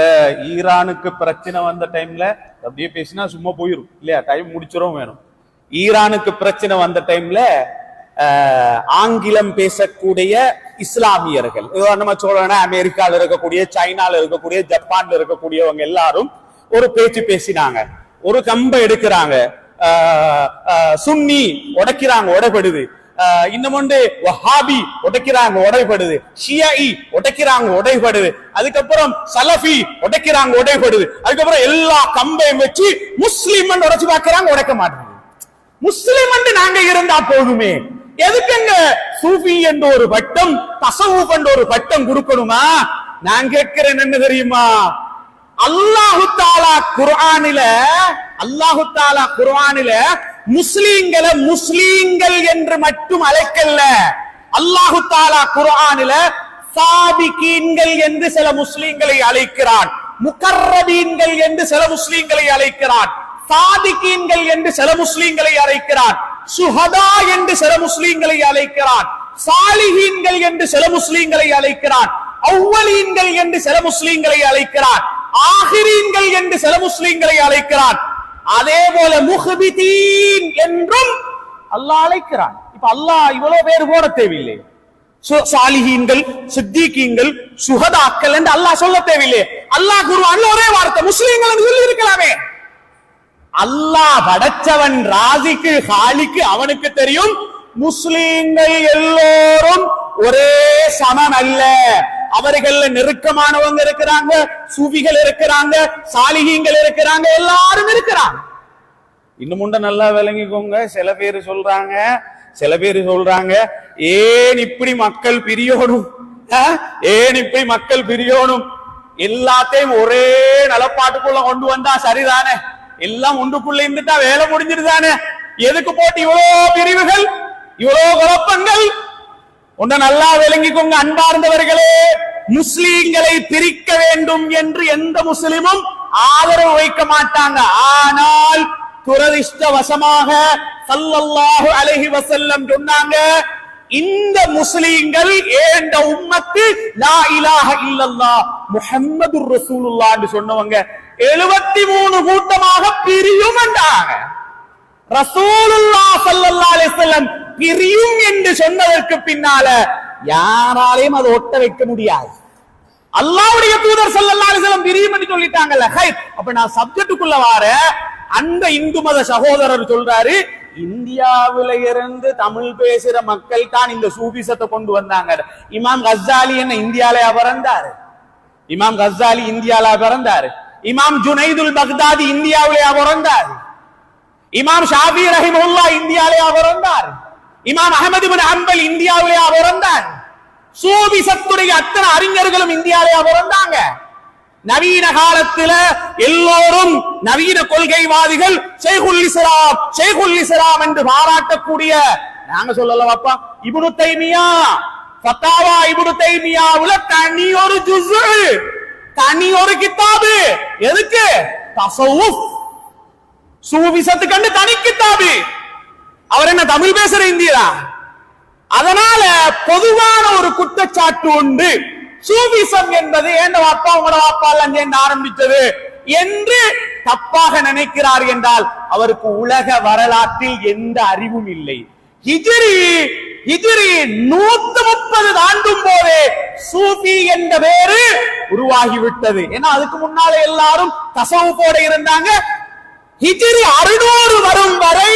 ஈரானுக்கு பிரச்சனை வந்த டைம்ல அப்படியே பேசினா சும்மா போயிரும் இல்லையா, டைம் முடிச்சிரும் வேணும். ஈரானுக்கு பிரச்சனை வந்த டைம்ல ஆங்கிலம் பேசக்கூடிய இஸ்லாமியர்கள், நம்ம சொல்லணும்னா அமெரிக்கால இருக்கக்கூடிய, சைனால இருக்கக்கூடிய, ஜப்பான்ல இருக்கக்கூடியவங்க எல்லாரும் ஒரு பேச்சு பேசினாங்க. ஒரு கம்பை எடுக்கிறாங்க, சுன்னி உடைக்கிறாங்க, உடைபடுது. இன்னமொண்டு வஹாபி உடைக்கிறாங்க, உடைபடுது. ஷியாஇ உடைக்கிறாங்க, உடைபடுது. அதுக்கப்புறம் சலஃபி உடைக்கிறாங்க, உடைபடுது. அதுக்கப்புறம் எல்லா கம்பையும் வச்சு முஸ்லிம் உடைச்சு பார்க்கிறாங்க, உடைக்க மாட்டாங்க. முஸ்லிம் நாங்க இருந்தா போதுமே, எதுக்குங்க சூஃபி என்ற ஒரு பட்டம், தஸவுஃப் என்ற ஒரு பட்டம் கொடுக்கணுமா? நான் கேட்கிறேன் என்ன தெரியுமா, அல்லாஹு தஆலா குர்ஆனில முஸ்லிம்களை முஸ்லிம்கள் என்று மட்டும் அழைக்கல. அல்லாஹு தஆலா குர்ஆனில சாபிகீன்கள் என்று சில முஸ்லிம்களை அழைக்கிறான், முகர்ரபீன்கள் என்று சில முஸ்லிம்களை அழைக்கிறான், சாதிகீன்கள் என்று சில முஸ்லிம்களை அழைக்கிறான், சுஹதா என்று சில முஸ்லிம்களை அழைக்கிறான், சாலிஹீன்கள் என்று சில முஸ்லிம்களை அழைக்கிறான், அவ்வலீன்கள் என்று சில முஸ்லிம்களை அழைக்கிறான், ஆகிரீன்கள் என்று சில முஸ்லிம்களை அழைக்கிறான். அதே போல முஹ்பிதீன் என்றும் அல்லாஹ் அழைக்கிறான். இப்ப அல்லாஹ் இவ்வளவு பேர் போட தேவையில்லை. சாலிஹீன்கள், சித்திகீன்கள், சுஹதாக்கள் என்று அல்லாஹ் சொல்ல தேவையில்லை. அல்லாஹ் குர்ஆன்ல ஒரே வார்த்தை முஸ்லிம்கள் என்று சொல்லி இருக்கலாமே. அல்லாஹ் படைச்சவன், ராசிக்கு, ஹாலிக்கு அவனுக்கு தெரியும் முஸ்லிம்கள் எல்லோரும் ஒரே சமம் அல்ல. அவர்கள் நெருக்கமானவங்க இருக்கிறாங்க, சூஃபிகள் இருக்கிறாங்க, சாலிஹீன்கள் இருக்கிறாங்க, எல்லாரும் இருக்கிறாங்க. இன்னும் நல்லா விளங்கிக்கோங்க. சில பேர் சொல்றாங்க ஏன் இப்படி மக்கள் பிரியணும், ஏன் இப்படி மக்கள் பிரியணும், எல்லாத்தையும் ஒரே நலப்பாட்டுக்குள்ள கொண்டு வந்தா சரிதானே, எல்லாம் ஒன்றுக்குள்ள இருந்துட்டா வேலை முடிஞ்சிருதானே, எதுக்கு போட்டு இவ்வளவு பிரிவுகள், இவ்வளவு குழப்பங்கள்? ஒன்றை நல்லா விளங்கிக்கோங்க அன்பார்ந்தவர்களே, முஸ்லிம்களை பிரிக்க வேண்டும் என்று எந்த முஸ்லிமும் ஆதரவு வைக்க மாட்டாங்க. ஆனால் துரதிஷ்டவசமாக ஸல்லல்லாஹு அலைஹி வஸல்லம் சொன்னாங்க, இந்த முஸ்லிம்கள் ஏண்ட உம்மத்து லா இலாஹ இல்லல்லாஹ் முஹம்மதுர் ரசூலுல்லாஹ் என்று சொன்னவங்க 73 கூட்டமாக பிரியும் என்றாங்க. ரசூலுல்லாஹ் ஸல்லல்லாஹு அலைஹி வஸல்லம் பிரியும் என்று சொன்னதற்கு பின்னால யாராலையும் அதை ஒட்ட வைக்க முடியாது. அல்லாஹ்வுடைய தூதர் ஸல்லல்லாஹு அலைஹி வஸல்லம் பிரியும் என்று சொல்லிட்டாங்கல்ல. அப்ப நான் சப்ஜெக்ட்டுக்குள்ள வார அந்த இந்து மத சகோதரர் சொல்றாரு, இந்தியாவில இருந்து தமிழ் பேசுற மக்கள் தான் இந்த சூஃபிசத்தை கொண்டு வந்தாங்க. இமாம் கஸ்ஸாலி என்ன இந்தியாலயா பிறந்தாரு? இமாம் கஸ்ஸாலி இந்தியால பிறந்தாரு. இமாம் ஜுனைதுல் பக்தாதி இந்தியாவிலேயா பிறந்தாரு? இமாம் ஷாஃபி ரஹிமஹுல்லாஹ் இந்தியாலயா பிறந்தார்? இமாம் அஹ்மத் இப்னு ஹம்பல் இந்தியாவிலேயா பிறந்தார்? சூஃபிசத்துடைய அத்தனை அறிஞர்களும் இந்தியாலயா பிறந்தாங்க. நவீன காலத்துல எல்லோரும் நவீன கொள்கைவாதிகள் ஷேகுல் இஸ்லாம் என்று பாராட்டக்கூடிய, நாங்க சொல்லலவாப்பா, இப்னு தைமியா ஃபத்தாவா இப்னு தைமியாவுல தனி ஒரு ஜுஸ், தனி ஒரு கிதாபு. எதுக்கு? தஸவுஃப் சூஃபிசத்துக்கு தனி கிதாபு. அவர் என்ன தமிழ் பேசுற இந்தியா? அதனால பொதுவான ஒரு குற்றச்சாட்டு உண்டு, சூஃபிசம் என்பது ஏண்ட வாப்பா உங்களோட வாப்பா எல்லாம் சேர்ந்து ஆரம்பித்தது என்று தப்பாக நினைக்கிறார் என்றால் அவருக்கு உலக வரலாற்றில் எந்த அறிவும் இல்லை. ஹிஜ்ரி 130 தாண்டும் போதே சூஃபி என்ற பேரு உருவாகிவிட்டது. ஏன்னா அதுக்கு முன்னாலே எல்லாரும் தஸவுஃபோட இருந்தாங்க. ஹிஜ்ரி 600 வரும் வரை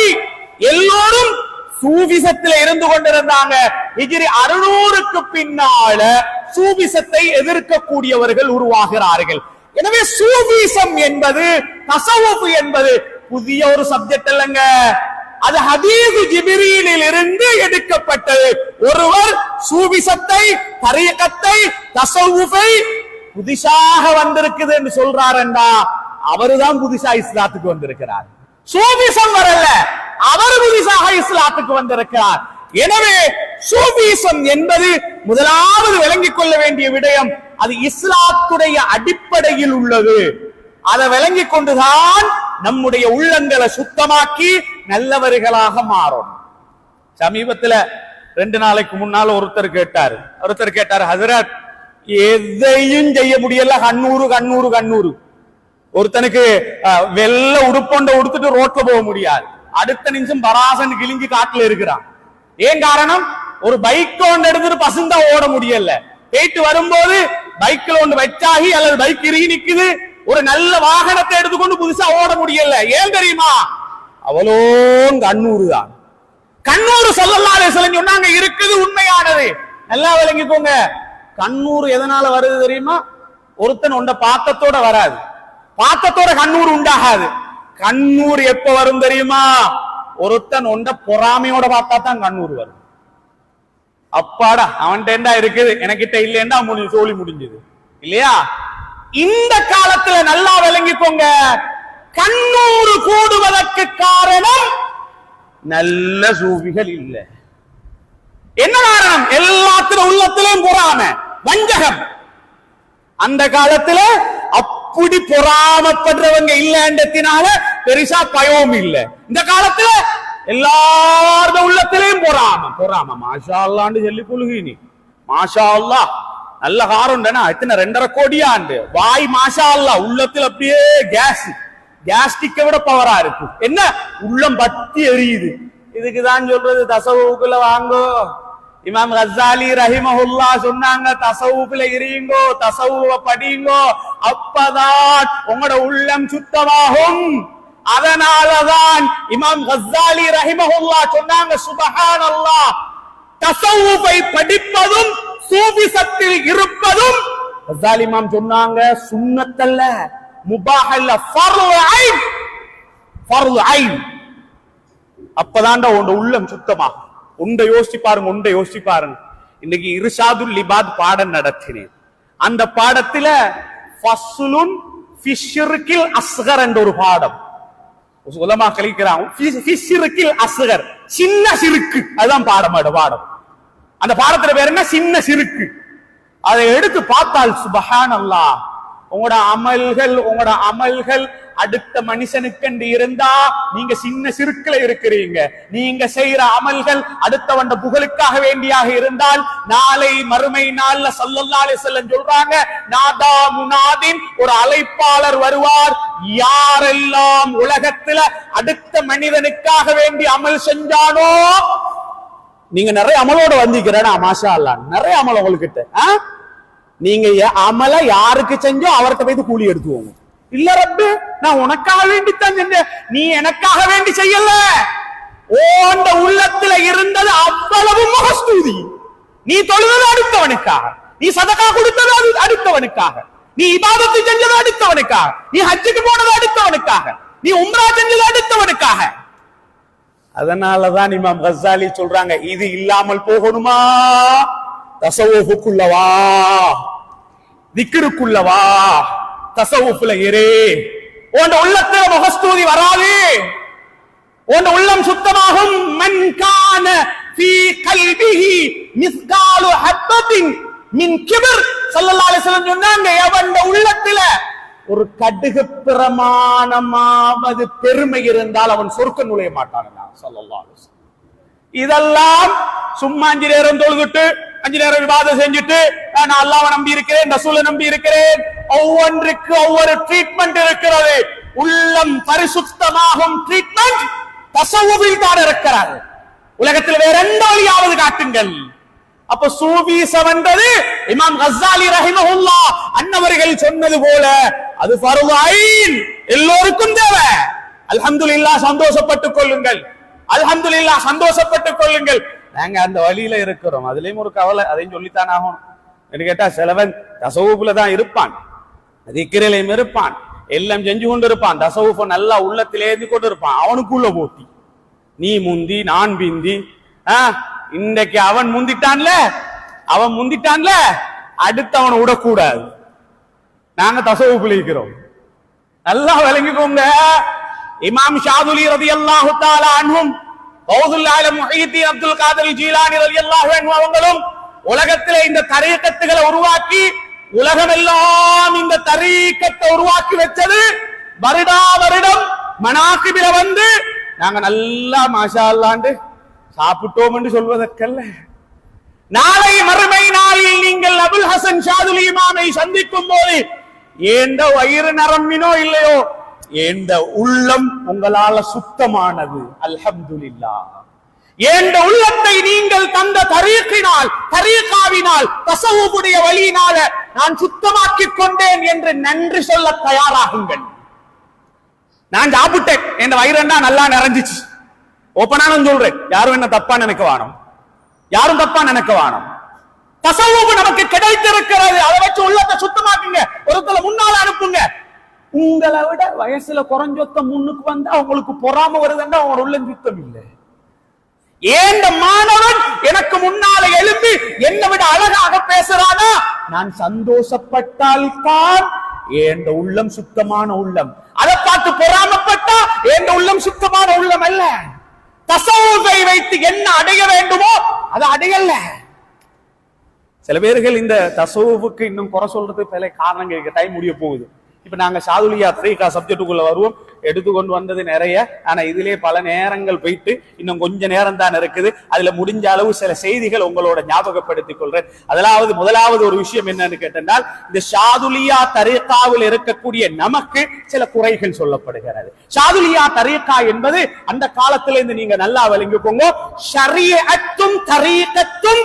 எல்லோரும் சூஃபிசத்தில் இருந்து கொண்டிருந்தாங்க. ஹிஜ்ரி 600க்கு பின்னால சூஃபிசத்தை எதிர்க்கக்கூடியவர்கள் உருவாகிறார்கள். எனவே சூஃபிசம் என்பது, தஸவுஃப் என்பது புதிய ஒரு சப்ஜெக்ட் இல்லங்க. அது ஹதீஸ் ஜிப்ரீலில் இருந்து எடுக்கப்பட்டது. ஒருவர் சூஃபிசத்தை, தரீகத்தை, தஸவுஃபை புதிசாக வந்திருக்குது என்று சொல்றாருன்னா அவருதான் புதிசா இஸ்லாத்துக்கு வந்திருக்கிறார். சூஃபிசம் வரல, அவர் புதிசாக இஸ்லாத்துக்கு வந்திருக்கிறார். எனவே சூஃபிசம் என்பது முதலாவது விளங்கிக் கொள்ள வேண்டிய விடயம், அது இஸ்லாத்துடைய அடிப்படையில் உள்ளது. அதை விளங்கிக் கொண்டுதான் நம்முடைய உள்ளங்களை சுத்தமாக்கி நல்லவர்களாக மாறும். சமீபத்துல 2 நாளைக்கு முன்னால ஒருத்தர் கேட்டார், ஹசரத் எதையும் செய்ய முடியல, கண்ணூறு. ஒருத்தனுக்கு வெள்ள உடுப்பொண்ட உடுத்துட்டு ரோட்ல போக முடியாது, அடுத்த நிமிஷம் பராசன் கிழிஞ்சு காட்டுல இருக்கிறான். ஏன் காரணம்? ஒரு பைக் ஒன்று எடுத்துட்டு பசுந்தா ஓட முடியல, போயிட்டு வரும்போது பைக்ல ஒன்று வச்சாகி அல்லது பைக் இறுகி நிக்குது, ஒரு நல்ல வாகனத்தை எடுத்துக்கொண்டு புதுசா ஓட முடியல. ஏன் தெரியுமா? அவளோ கண்ணூறு தான். கண்ணூறு ஸல்லல்லாஹு அலைஹி வஸல்லம் சொன்னாங்க, இருக்குது, உண்மையானது. நல்லா விளங்கிக்கோங்க. கண்ணூறு எதனால வருது தெரியுமா? ஒருத்தன் உண்ட பாத்தத்தோட வராது, பாத்தத்தோட கண்ணூறு உண்டாகாது. கண்ணூர் எப்ப வரும் தெரியுமா? ஒருத்தன் உண்ட பொறாமையோட பார்த்தா தான் கண்ணூர் வரும். அப்பாடா அவன்கிட்ட இருக்குது, எனக்கிட்ட இல்லையா சோழி முடிஞ்சது இல்லையா? இந்த காலத்துல நல்லா விளங்கிக்கோங்க, கண்ணூறு கூடுவதற்கு காரணம் நல்ல சூஃபிகள் இல்ல. என்ன காரணம்? எல்லாத்திலும் உள்ளத்திலும் பொறாமை, வஞ்சகம். அந்த காலத்துல அப்படி பொறாமப்படுறவங்க இல்லன்றதுனால பெருசா பயம் இல்ல. இந்த காலத்துல எல்லாரோட உள்ளத்திலையும் பொறாம. மாஷா அல்லான்னு சொல்லி கொள்ளுங்க. நீ மாஷா அல்லா நல்ல காரம் இத்தனை 2.5 கோடியாண்டு வாய் மாஷா அல்லா, உள்ளத்துல அப்படியே கேஸ்டிக்க விட பவரா இருக்கு. என்ன உள்ளம் பத்தி எரியுது. இதுக்குதான் சொல்றது தசவுக்குள்ள வாங்கோ. இமாம் கஸ்ஸாலி ரஹிமஹுல்லா சொன்னாங்க, தசவுக்குள்ள இருங்கோ, தசவுவ படிங்கோ, அப்பதான் உங்களோட உள்ளம் சுத்தமாகும். அதனாலதான் இமாம் கஸ்ஸாலி ரஹிமஹுல்லா சொன்னாங்க, சுப்ஹானல்லாஹ், தசவுஃபை படிப்பதும் சூஃபிசத்தில் இருப்பதும் கஸ்ஸாலி இமாம் சொன்னாங்க, சுன்னத்தல்ல, முபாஹ் அல்ல, ஃபர்து ஐன். அப்பதான்டா உங்க உள்ளம் சுத்தமாகும். உண்டை யோசிச்சு பாருங்க. இன்னைக்கு இர்ஷாதுல் லிபாத் பாடம் நடத்தினேன். அந்த பாடத்துல ஃபஸ்லுன் ஃபி ஷிர்கில் அஸ்கர் என்ற ஒரு பாடம் உலமா கலிக்கிறாங்க. ஃபி ஷிர்கில் அஸ்கர், சின்ன சிறுக்கு, அதுதான் பாடம். அந்த பாடத்துல பேர் என்ன? சின்ன சிறுக்கு. அதை எடுத்து பார்த்தால் சுப்ஹானல்லாஹ், உங்களோட அமல்கள் அடுத்த மனுஷனுக்கு இருந்தா நீங்க சின்ன சிறுக்குல இருக்கிறீங்க. நீங்க செய்யற அமல்கள் அடுத்தவண்ட புகழுக்காக வேண்டியாக இருந்தால் நாளை மறுமை நாள்ல ஸல்லல்லாஹு அலைஹி வஸல்லம் சொல்றாங்க, நாதா முனாதின், ஒரு அழைப்பாளர் வருவார். யாரெல்லாம் உலகத்துல அடுத்த மனிதனுக்காக வேண்டி அமல் செஞ்சானோ, நீங்க நிறைய அமலோட வந்திக்கிறேன்னா மாஷா அல்லாஹ், நிறைய அமல் உங்ககிட்ட, நீங்க அமல யாருக்கு செஞ்சோ அவர்கிட்ட போய் கூலி எடுத்துவோங்க. இல்ல ரப்பு, நான் உனக்காக வேண்டித்தான் செஞ்சேன், நீ எனக்காக வேண்டி செய்யல. ஓண்ட உள்ளத்துல இருந்தது அவ்வளவு முகஸ்தூதி. நீ தொழுவது அடுத்தவனுக்காக, நீ சதகா கொடுத்தது அடுத்தவனுக்காக, நீ இபாதத்து செஞ்சது அடுத்தவனுக்காக, நீ ஹஜ்ஜுக்கு போனது அடுத்தவனுக்காக, நீ உம்ரா செஞ்சது அடுத்தவனுக்காக. அதனாலதான் இமாம் கஸ்ஸாலி சொல்றாங்க, இது இல்லாமல் போகணுமா? தஸவுஃபுக்குள்ளவா, திக்ருக்குள்ளவா, தஸவுஃப்ல ஏறே. உன் உள்ளத்துல முகஸ்தூதி வராது, உன் உள்ளம் சுத்தமாகும். மன் கான ஃபீ கல்பிஹி மிஸ்காலு ஹப்பத்தின் மின் கிப்ர், ஸல்லல்லாஹு அலைஹி வஸல்லம் சொன்னாங்க, எவன் உள்ளத்துல ஒரு கடுகு பிரமாணமாவது பெருமை இருந்தால் அவன் சொர்க்கம் நுழைய மாட்டான். ஸல்லல்லாஹு அலைஹி வஸல்லம் இதெல்லாம் சும்மா 5 நேரம் தொழுதுட்டு 5 நேரம் இபாதத் செஞ்சுட்டு நான் அல்லாஹ்வை நம்பி இருக்கிறேன், ரசூலை நம்பி இருக்கிறேன், ஒவ்வொன்றுக்கு ஒவ்வொரு ட்ரீட்மெண்ட் இருக்கிறது. உள்ளம் பரிசுத்தமாகும் ட்ரீட்மெண்ட் தஸவுஃபில் தான் இருக்கிறது. உலகத்தில் வேற எந்த வழியாவது காட்டுங்கள். அப்ப சூஃபிசம் என்றது இமாம் கஸ்ஸாலி ரஹிமஹுல்லாஹ் அன்னவர்கள் சொன்னது போல அது ஃபர்து ஐன், எல்லோருக்கும் தேவை. அல்ஹம்துலில்லாஹ், சந்தோஷப்பட்டுக் கொள்ளுங்கள். அல்ஹம்துலில்லாஹ், சந்தோஷப்பட்டுக் கொள்ளுங்கள். நாங்க அந்த வழியில இருக்கிறோம், அதுலயும் ஒரு கவலை, அதையும் சொல்லித்தான் ஆகும். என்று கேட்டா சிலவன் தஸவுஃப்ல தான் இருப்பான், திக்ரிலையும் இருப்பான், எல்லாம் செஞ்சு கொண்டு இருப்பான், தஸவுஃப நல்லா உள்ளத்திலே ஏந்தி கொண்டு இருப்பான். அவனுக்குள்ள போட்டி, நீ முந்தி நான் பிந்தி. இன்றைக்கு அவன் முந்திட்டான்ல, அடுத்து அவனை விடக்கூடாது. நாங்க தஸவுஃப்ல இருக்கிறோம். நல்லா விளங்கிக்கோங்க. இமாம் ஷாதுலி ரலியல்லாஹு தஆலா அன்ஹும், கௌதுல் ஆலம் முஹித்தீன் அப்துல் காதிர் ஜீலானி ரலியல்லாஹு அன்ஹு அவங்களும் உலகத்திலே இந்த தரீக்கத்துகளை உருவாக்கி உலகம் எல்லாம் இந்த தரீக்கத்தை உருவாக்கி வச்சது வருடம் மனாகிபில வந்து நாங்க நல்லா மாஷா அல்லாண்டு சாப்பிட்டோம் என்று சொல்வதற்கல்ல. நாளை மறுமை நாளில் நீங்கள் அபுல் ஹசன் ஷாதுல் இமாமை சந்திக்கும் போது ஏண்ட வயிறு நரம்பினோ இல்லையோ, ஏண்ட உள்ளம் உங்களால சுத்தமானது, அல்ஹம்துலில்லாஹ். ஏண்ட உள்ளத்தை நீங்கள் தந்த தரீக்கினால், தரீகாவினால், தஸவ்வுடைய வழியினால நான் சுத்தமாக்கிக் கொண்டேன் என்று நன்றி சொல்ல தயாராகுங்கள். நான் சாப்பிட்டேன், என் வயிறண்டா நல்லா நிறைஞ்சிச்சு, ஓப்பனான சொல்றேன். யாரும் என்ன தப்பா நினைக்க வேணும், யாரும் தப்பா நினைக்க வேணும். தஸவ்வுப் நமக்கு கிடைத்திருக்கிறது, அதை வச்சு உள்ளத்தை சுத்தமாக்குங்க. ஒருத்தர முன்னால அனுப்புங்க. உங்களை விட வயசுல குறைஞ்சொத்த முன்னுக்கு வந்தா உங்களுக்கு பொறாம வருதுன்னா அவங்க உள்ள சுத்தம் இல்லை. ஏந்த மாணவன் எனக்கு முன்னால எழும்பி என்னை விட அழகாக பேசுறானா, நான் சந்தோஷப்பட்டால் தான் ஏந்த உள்ளம் சுத்தமான உள்ளம். அதை பார்த்து பொறாமப்பட்டா ஏந்த உள்ளம் சுத்தமான உள்ளம் அல்ல. தஸவ்வுஃபை வைத்து என்ன அடைய வேண்டுமோ அதை அடையல. சில பேர்கள் இந்த தஸவ்வுஃபுக்கு இன்னும் குறை சொல்றது பல காரணங்கள், டைம் முடிய போகுது. இப்ப நாங்க ஷாதுலியா த்ரீகா சப்ஜெக்டுக்குள்ள வருவோம், எடுத்துக்கொண்டு வந்தது நிறைய. ஆனா இதிலே பல நேரங்கள் போயிட்டு இன்னும் கொஞ்ச நேரம் தான் இருக்குது. அதுல முடிஞ்ச அளவு சில செய்திகள் உங்களோட ஞாபகப்படுத்திக் கொள்றேன். முதலாவது ஒரு விஷயம் என்னன்னு கேட்டால், இந்த ஷாதுலியா தரீகாவில் இருக்கக்கூடிய நமக்கு சில குறைகள் சொல்லப்படுகிறது. ஷாதுலியா தரீகா என்பது அந்த காலத்துல இருந்து நீங்க நல்லா விளங்கிக்கோங்க, ஷரீஅத்தும் தரீகத்தும்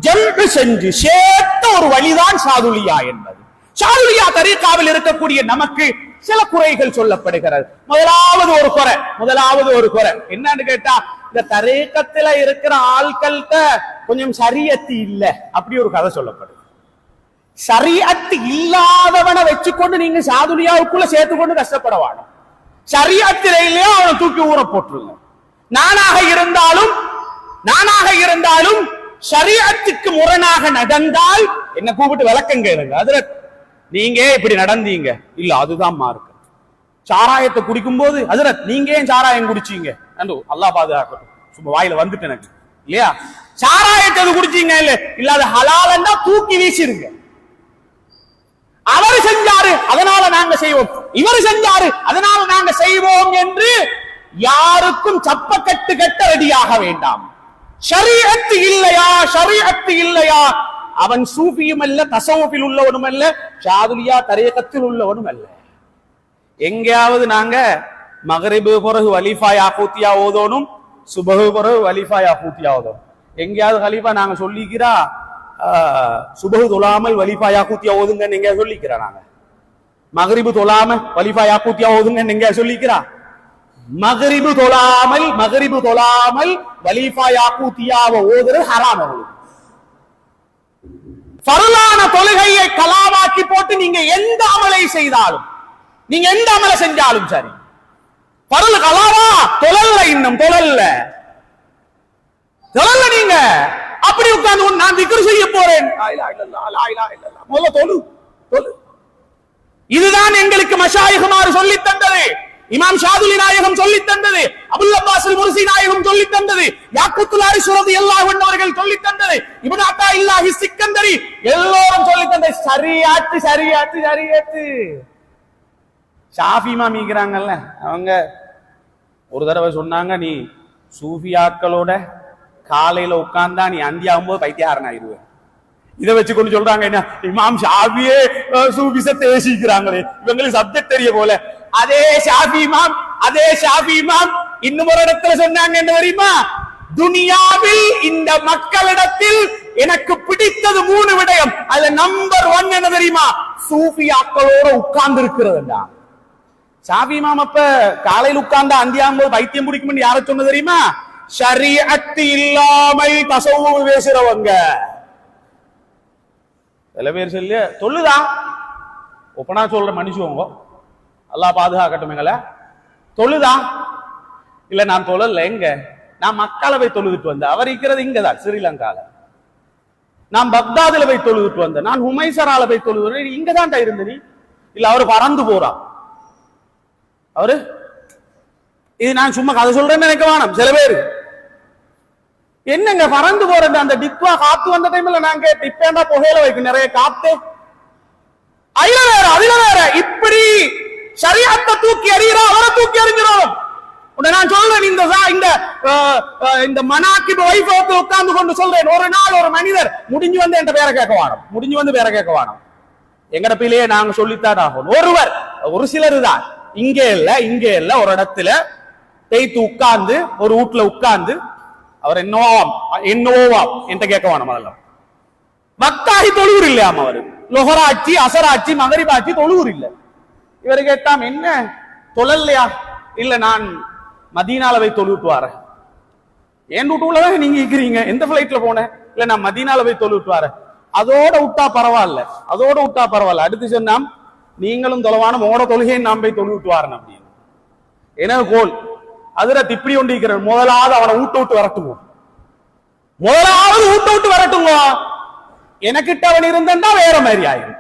ஜம்உ செஞ்சு சேர்த்த ஒரு வழிதான் ஷாதுலியா என்பது. ஷாதுலியா தரீகாவில் இருக்கக்கூடிய நமக்கு சில குறைகள் சொல்லப்படுகிறது. முதலாவது ஒரு குறை என்னன்னு கேட்டா, இந்த தரீகத்துல இருக்கிற ஆட்கள்கிட்ட கொஞ்சம் ஷரியத்து இல்ல, அப்படி ஒரு கதை சொல்லப்படுது. ஷரியத்து இல்லாதவனை வச்சுக்கொண்டு நீங்க ஷாதுலியாவுக்குள்ள சேர்த்துக்கொண்டு கஷ்டப்படவான. ஷரியத்துல இல்லையா அவனை தூக்கி ஊற போட்டுருங்க. நானாக இருந்தாலும் ஷரியத்துக்கு முரணாக நடந்தால் என்ன கூப்பிட்டு விளக்கம் கேளுங்க. அதுல நீங்க இப்படி நடந்தீங்க இல்ல, அதுதான் மார்க்கம். சாராயத்தை குடிக்கும் போது ஹஜ்ரத் நீங்க ஏன் சாராயம் குடிச்சீங்க, அல்லாஹ் பாதுகாக்கட்டும், சும்மா வாயில வந்துட்டு எனக்கு இல்லையா, சாராயத்தை குடிச்சீங்க இல்ல இல்ல அது ஹலால்னா தூக்கி வீசிருங்க. அவர் செஞ்சாரு அதனால நாங்க செய்வோம், இவர் செஞ்சாரு அதனால நாங்க செய்வோம் என்று யாருக்கும் சப்பக்கட்டு கட்ட ரெடியாக வேண்டாம். ஷரீஅத்து இல்லையா அவன் சூஃபியும் அல்ல, தஸவ்வுஃபில் உள்ளவனும் அல்ல, ஷாதுலியா தரீகத்தில் உள்ளவனும் அல்ல. எங்கேயாவது நாங்க மக்ரிபு பிறகு வலிஃபா யாகூத்தியா ஓதோனும், சுபஹு பிறகு வலிஃபா யாகூத்தியா ஓதோனும். எங்கேயாவது கலீஃபா நாங்க சொல்லிக்கிறா சுபஹு தொழாமல் வலிஃபா யாகூத்தியா ஓதுங்கன்னு எங்கேயா சொல்லிக்கிறா, நாங்க மக்ரிபு தொழாம வலிஃபா யாகூத்தியா ஓதுங்கன்னு எங்கேயா சொல்லிக்கிறா? மக்ரிபு தொழாமல் வலிஃபா யாகூத்தியாவை ஓதுறது ஹராம். அவங்களுக்கு ஃபர்லான தொழுகையை கலாவாக்கி போட்டு நீங்க எந்த அமலை செய்தாலும், நீங்க எந்த அமலை செஞ்சாலும் சரி, ஃபர்ல் கலாவா தொழல்ல, இன்னும் தொழல்ல நீங்க அப்படி உட்கார்ந்து நான் திக்ர் செய்ய போறேன், முதல்ல தொழு. இதுதான் எங்களுக்கு மஷாயிகுமார் சொல்லி தந்தது, இமாம் ஷாதுலி நாயகம் சொல்லி தந்தது, அபுல் அப்பாஸ் முர்சி நாயகம் சொல்லி தந்தது, யாக்குத்துல் ஆரிஷ் ரலியல்லாஹு அன்ஹு அவர்கள் சொல்லி தந்தது, இப்னு அத்தாஇல்லாஹி சிக்கந்தரி எல்லோரும் சொல்லி தந்தது. ஷரீஅத்து ஷாஃபி இமாம் இருக்கிறாங்கல்ல, அவங்க ஒரு தடவை சொன்னாங்க, நீ சூஃபியாக்களோட காலையில உட்கார்ந்தா நீ அந்தியாகும்போது பைத்தியாரன் ஆயிடுவேன். இதை வச்சு கொண்டு சொல்றாங்க என்ன, இமாம் ஷாஃபியே சூஃபிசத்தை ஏசிக்கிறாங்களே, இவங்களுக்கு சப்ஜெக்ட் தெரிய போல. அதே ஷாஃபி இமாம் இன்னும் ஒரு இடத்துல சொன்னாங்க என்ன தெரியுமா, துனியாவில் இந்த மக்களிடத்தில் எனக்கு பிடித்தது 3 விடயம், அதுல நம்பர் 1 என்ன தெரியுமா, சூஃபியாக்களோட உட்கார்ந்து இருக்கிறதுடா. ஷாஃபி இமாம் அப்ப காலையில் உட்கார்ந்தா அந்தியாகும் போது பைத்தியம் பிடிக்கும் யார சொன்ன தெரியுமா, ஷரீஅத்து இல்லாமல் தஸவ்வுஃப் பேசுறவங்க. சில பேர் சொல்லி தொழுதா ஒப்பனா சொல்ற மனுஷங்க, அல்லாஹ் பாதுகாக்கட்டும் எங்களை, தொழுதா இல்ல நான் தொழல, எங்க நான் மக்கால போய் தொழுதுட்டு வந்தேன், அவர் இருக்கிறது இங்கதான் ஸ்ரீலங்கால, நான் பக்தாதுல போய் தொழுதுட்டு வந்தேன், நான் ஹுமைசரால போய் தொழுது இங்கதான் இருந்த நீ இல்ல, அவரு பறந்து போறா அவரு. இது நான் சும்மா கதை சொல்றேன்னு நினைக்க வேணாம். சில பேரு என்னங்க பறந்து போறது, அந்த டிக்வா காத்து வந்த டைம்ல நாங்க டிப்பேண்டா புகையில வைக்கும் நிறைய காத்து, அதுல வேற இப்படி ஷரியத்தை தூக்கி எறிகிறோம், அவரை தூக்கி எறிஞ்சிரோம். நான் சொல்றேன், இந்த மனாக்கிப் வைபவத்தில் உட்கார்ந்து கொண்டு சொல்றேன், ஒரு நாள் ஒரு மனிதர் முடிஞ்சு வந்து என்ற பேரை கேட்க வேணும், முடிஞ்சு வந்து பேரை கேட்க வேணும். எங்கட பிள்ளையே நாங்க சொல்லித்தான் ஆகணும். ஒருவர், ஒரு சிலர் தான், இங்கே இல்ல ஒரு இடத்துல தேய்த்து உட்கார்ந்து, ஒரு வீட்டுல உட்கார்ந்து அவர் என்னோவாம் என்று கேட்க வேணும். அதெல்லாம் வக்தாகி தொழுவூர் இல்லையாம். அவரு லொஹராட்சி, அசராட்சி, மகரிபாட்சி தொழுவூர் இல்ல. இவரு கேட்டாம், என்ன தொழலையா? இல்ல, நான் மதீனால போய் தொழுவிட்டு வரேன். என் வீட்டுலதான் நீங்க இருக்கிறீங்க, எந்த பிளைட்ல போனேன்? இல்ல, நான் மதீனால போய் தொழுவிட்டு வரேன். அதோட விட்டா பரவாயில்ல. அடுத்து சொன்னா, நீங்களும் தொலைவான மோட தொழுகையை நான் போய் தொழுவிட்டு வரேன் அப்படின்னு. என்ன கோல் அதுல திப்பி ஒன்று இருக்கிற, முதலாவது அவனை விட்டு வரட்டுங்க, எனக்கிட்ட அவன் இருந்தா வேற மாதிரி ஆயிரும்.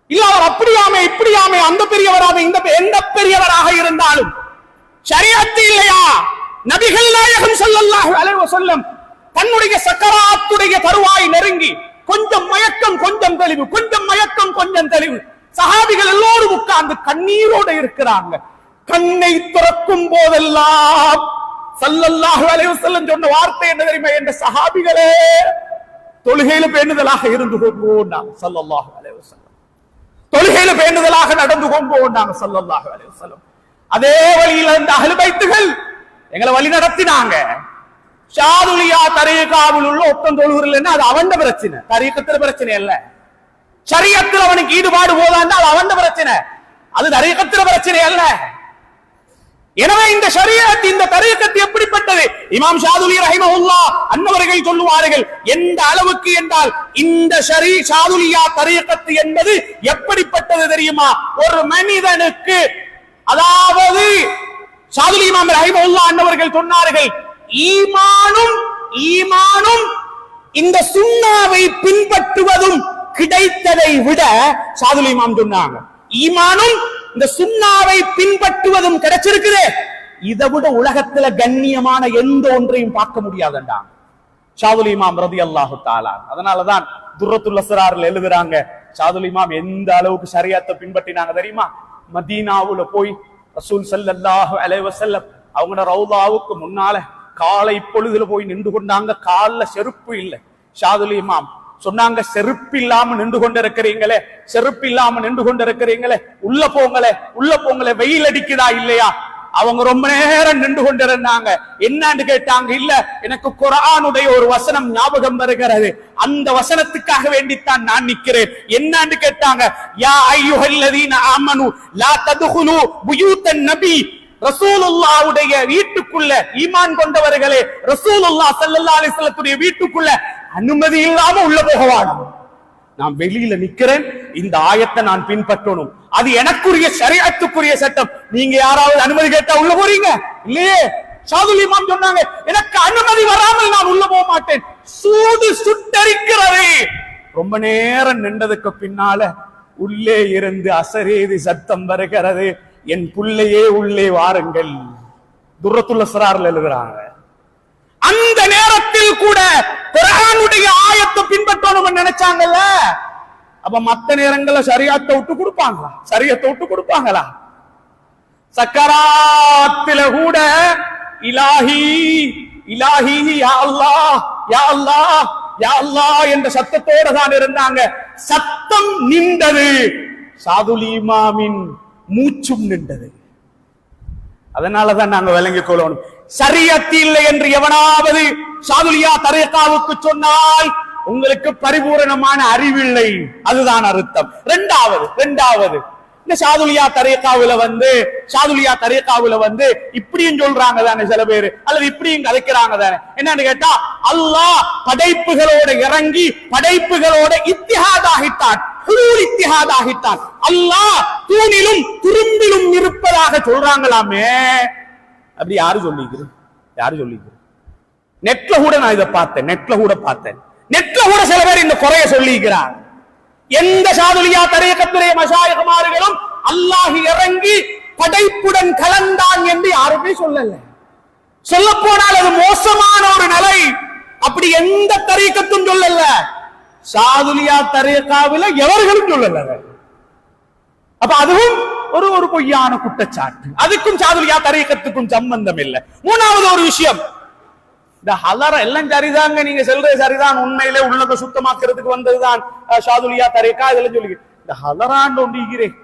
இல்ல, அவர் அப்படியாமே இப்படியாமே, அந்த பெரியவராக எந்த பெரியவராக இருந்தாலும் ஷரியத்து இல்லையா? நபிகள் நாயகம் ஸல்லல்லாஹு அலைஹி வஸல்லம் தன்னுடைய சக்கராத்துடைய தருவாய் நெருங்கி கொஞ்சம் மயக்கம் கொஞ்சம் தெளிவு, கொஞ்சம் மயக்கம் கொஞ்சம் தெளிவு, சஹாபிகள் எல்லோரும் உட்கார்ந்து கண்ணீரோடு இருக்கிறாங்க. கண்ணை திறக்கும் போதெல்லாம் ஸல்லல்லாஹு அலைஹி வஸல்லம் சொன்ன வார்த்தை என்ன தெரியுமா? என்ற சஹாபிகளே, தொழுகையில பேணுதலாக இருந்து கொண்டோம் ஸல்லல்லாஹு அலைஹி வஸல்லம், தொழுகையில பேணுதலாக நடந்து கொண்டோம் ஸல்லல்லாஹு அலைஹி வஸல்லம். அதே வழியில் இருந்த அஹ்லு பைத்துகள் எங்களை வழி நடத்தினாங்க. ஷாதுலியா தரீகாவில் உள்ள ஒத்தம் தொழுகிறல்ல, அது அவன் பிரச்சனை, தரீகத்துல பிரச்சனை இல்ல. ஷரியத்தில் அவனுக்கு ஈடுபாடு போதாண்டா அது அவன் பிரச்சனை, அது தரீகத்துல பிரச்சனை அல்ல. எனவே இந்த ஷரியத், இந்த தரீகத் எப்படிப்பட்டது? இமாம் ஷாதுலி ரஹிமஹுல்லாஹ் அன்னவர்கள் சொல்லுவார்கள், எந்த அளவுக்கு என்றால் இந்த ஷாதுலியா தரீகத் என்பது எப்படிப்பட்டது தெரியுமா? ஒரு மனிதனுக்கு, அதாவது ஷாதுலி இமாம் ரஹிமஹுல்லாஹ் அன்னவர்கள் சொன்னார்கள், ஈமானும் இந்த சுன்னாவை பின்பற்றுவதும் கிடைத்ததை விட, ஷாதுலி இமாம் சொன்னாங்க, ஈமானும் இந்த சுன்னாவை பின்பற்றுவதும் கிடைச்சிருக்குது, இதை விட உலகத்துல கண்ணியமான எந்த ஒன்றையும் பார்க்க முடியாதுண்டா ஷாதுல் இமாம் ரலியல்லாஹு தஆலா. அதனாலதான் துர்ரத்துல் அஸ்ரார்ல எழுதுறாங்க, ஷாதுல் இமாம் எந்த அளவுக்கு ஷரியத்தை பின்பற்றினாங்க தெரியுமா? மதீனாவுல போய் ரசூல் ஸல்லல்லாஹு அலைஹி வஸல்லம் அவங்க ரவுதாவுக்கு முன்னால காலை பொழுதுல போய் நின்று கொண்டாங்க. கால்ல செருப்பு இல்லை. ஷாதுல் இமாம் சொன்னாங்க, செருப்பு இல்லாம நின்று கொண்டிருக்கிறீங்களே, செருப்பு இல்லாம நின்று கொண்டிருக்கிறீங்களே, உள்ள போங்களே, வெயில் அடிக்குதா இல்லையா? அவங்க ரொம்ப நேரம் நின்று கொண்டிருந்தாங்க. என்னன்னு கேட்டாங்க, இல்ல எனக்கு குர்ஆனுடைய ஒரு வசனம் ஞாபகம் வருகிறது, அந்த வசனத்துக்காக வேண்டித்தான் நான் நிக்கிறேன். என்னன்னு கேட்டாங்க, யா அய்யுஹல்லதீன ஆமனு லா ததுகுலு புயூத்தன் நபி, ரசூலுல்லாஹ்வுடைய வீட்டுக்குள்ள ஈமான் கொண்டவர்களே, ரசூலுல்லாஹ் ஸல்லல்லாஹு அலைஹி வஸல்லத்துடைய வீட்டுக்குள்ள அனுமதி இல்லாம உள்ள போகவான். நான் வெளியில நிக்கிறேன், இந்த ஆயத்தை நான் பின்பற்றணும், அது எனக்குரிய ஷரியத்துக்குரிய சட்டம். நீங்க யாராவது அனுமதி கேட்டா உள்ள போறீங்க இல்லையே? ஷாதுல் இமாம் சொன்னாங்க, எனக்கு அனுமதி வராமல் நான் உள்ள போக மாட்டேன். சூடு சுட்டரிக்கிறது. ரொம்ப நேரம் நின்றதுக்கு பின்னால உள்ளே இருந்து அசரீதி சத்தம் வருகிறது, என் புள்ளையே உள்ளே வாருங்கள். துர்ரத்துல் அஸ்ரார்ல எழுதுறாங்க. அந்த நேரத்தில் கூட குர்ஆனுடைய ஆயத்தை பின்பற்றணும் நினைச்சாங்கல்ல, அப்ப மத்த நேரங்கள்ல ஷரியத்தை விட்டு கொடுப்பாங்களா? ஷரியத்தை விட்டு கொடுப்பாங்களா? சக்கராத்தில கூட இலாஹி இலாஹி யா அல்லாஹ் யா அல்லாஹ் யா அல்லாஹ் என்ற சத்தத்தோட தான் இருந்தாங்க. சத்தம் நின்றது, ஷாதுல் இமாமின் மூச்சும் நின்றது. அதனாலதான் நாங்க விளங்கிக் கொள்ளணும், ஷரியத் இல்லை என்று எவனாவது ஷாதுலியா தரீகாவுக்கு சொன்னால் உங்களுக்கு பரிபூரணமான அறிவில்லை, அதுதான் அர்த்தம். இரண்டாவது இந்த ஷாதுலியா தரீகாவுல வந்து இப்படியும் சொல்றாங்க தானே சில பேரு, அல்லது இப்படியும் கதைக்கிறாங்க தானே. என்னன்னு கேட்டா, அல்லாஹ் படைப்புகளோட இறங்கி படைப்புகளோட இத்திஹாதாகிட்டான், அல்லாஹ் தூணிலும் துரும்பிலும் இருப்பதாக சொல்றாங்களாமே. அப்படி யாரு சொல்லிக்கிறது? நெட்ல கூட நான் இதை பார்த்தேன், நெட்ல கூட சில பேர் இந்த குறைய சொல்லிக்கிறார். எந்த ஷாதுலியா தரீகத்துடைய மஷாயிக்மார்களும் அல்லாஹ் இறங்கி படைப்புடன் கலந்தான் என்று யாருமே சொல்லல. சொல்ல போனால் அது மோசமான ஒரு நிலை. அப்படி எந்த தரீகத்தும் சொல்லல, ஷாதுலியா தரீகாவில எவர்களும் சொல்லல. அப்ப அதுவும் ஒரு பொய்யான குற்றச்சாட்டு. அதுக்கும் சாதுலியா தரீக்கத்துக்கும் சம்பந்தம் இல்லை. மூணாவது ஒரு விஷயம், இந்த ஹலர எல்லாம் சரிதாங்க, நீங்க சொல்றது சரிதான், உண்மையிலே உள்ளத சுத்தமாக்குறதுக்கு வந்ததுதான் ஷாதுலியா தரீக்கா, இதெல்லாம் சொல்லி இந்த ஹலராண்டு ஒண்டிக்கிறேன்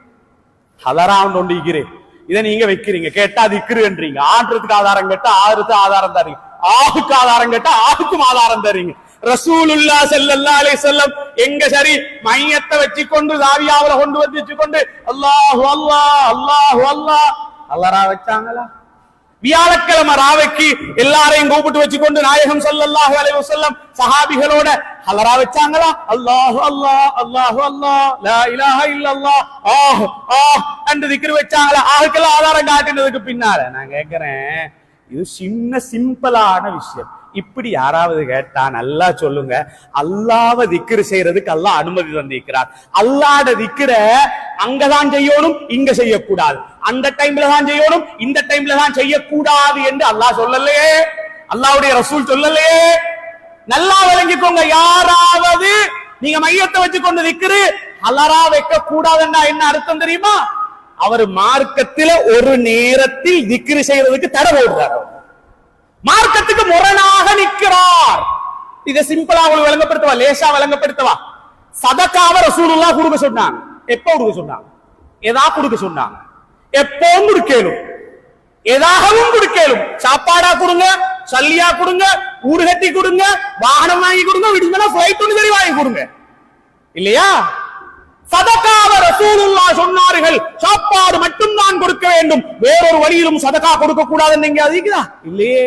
இதை நீங்க வைக்கிறீங்க, கேட்டா திக்ருன்றீங்க, ஆடுறதுக்கு ஆதாரம் கேட்டா ஆறுக்கு ஆதாரம் தரீங்க, ஆகுக்கு ஆதாரம் கேட்டா ஆகுக்கும் ஆதாரம் தரீங்க. ரசூலுல்லாஹ் ஸல்லல்லாஹு அலைஹி வஸல்லம் எங்க சரி மையத்தை வச்சுக்கொண்டு தாவியாவுல கொண்டு வந்து வச்சுக்கொண்டு அல்லாஹு அல்லாஹ் அல்லாஹு அல்லாஹ் அல்லாஹ் வச்சாங்களா? வியாழக்கிழமை ராவைக்கு எல்லாரையும் கூப்பிட்டு வச்சுக்கொண்டு நாயகம் ஸல்லல்லாஹு அலைஹி வஸல்லம் சஹாபிகளோட ஹலரா வச்சாங்களா? அல்லாஹு அல்லாஹ் அல்லாஹு அல்லாஹ் லா இலாஹ இல்லல்லாஹ் ஆஹ் ஆஹ் என்று திக்ர் வச்சாங்களா? ஆகுக்கெல்லாம் ஆதாரம் காட்டினதுக்கு பின்னால நான் கேட்கிறேன், இது சின்ன சிம்பிளான விஷயம். இப்படி யாராவது கேட்டா நல்லா சொல்லுங்க, அல்லாஹ்வை திக்ர் செய்யறதுக்கு அல்லாஹ் அனுமதி தந்திருக்கிறார். அல்லாஹ்ட திக்ர அங்கதான் செய்யணும், இங்க செய்யக்கூடாது, அந்த டைம்ல தான் செய்யணும், இந்த டைம்ல தான் செய்யக்கூடாது என்று அல்லாஹ் சொல்லலையே, அல்லாஹ்வுடைய ரசூல் சொல்லலையே. நல்லா விளங்கிக்கோங்க, யாராவது நீங்க மையத்தை வச்சுக்கொண்டு திக்ரு ஹலரா வைக்க கூடாதுன்னா என்ன அர்த்தம் தெரியுமா? அவர் மார்க்கத்தில ஒரு நேரத்தில் திக்ரு செய்யறதுக்கு தடை போடுறார், மார்க்கத்துக்கு முரணாக நிற்கிறார். இதை சிம்பிளா உங்களுக்கு விளங்கப்படுத்தவா, லேசா விளங்கப்படுத்தவா? சதகாவ ரசூலுல்லாஹ் கொடுக்க சொன்னாங்க. எப்ப கொடுக்க சொன்னாங்க? எதா கொடுக்க சொன்னாங்க? எப்பவும் கொடுக்கலும், எதாகவும் கொடுக்கலும். சாப்பாடா கொடுங்க, சல்லியா கொடுங்க, ஊடு கட்டி கொடுங்க, வாகனம் வாங்கி கொடுங்க, விடுதலை பிளைட் ஒன்று சரி வாங்கி கொடுங்க, இல்லையா? சதகாவ ரசூலுல்லாஹ் சொன்னார்கள், சாப்பாடு மட்டும்தான் கொடுக்க வேண்டும், வேறொரு வழியிலும் சதகா கொடுக்க கூடாதுன்னு நீங்க அதிகா இல்லையே.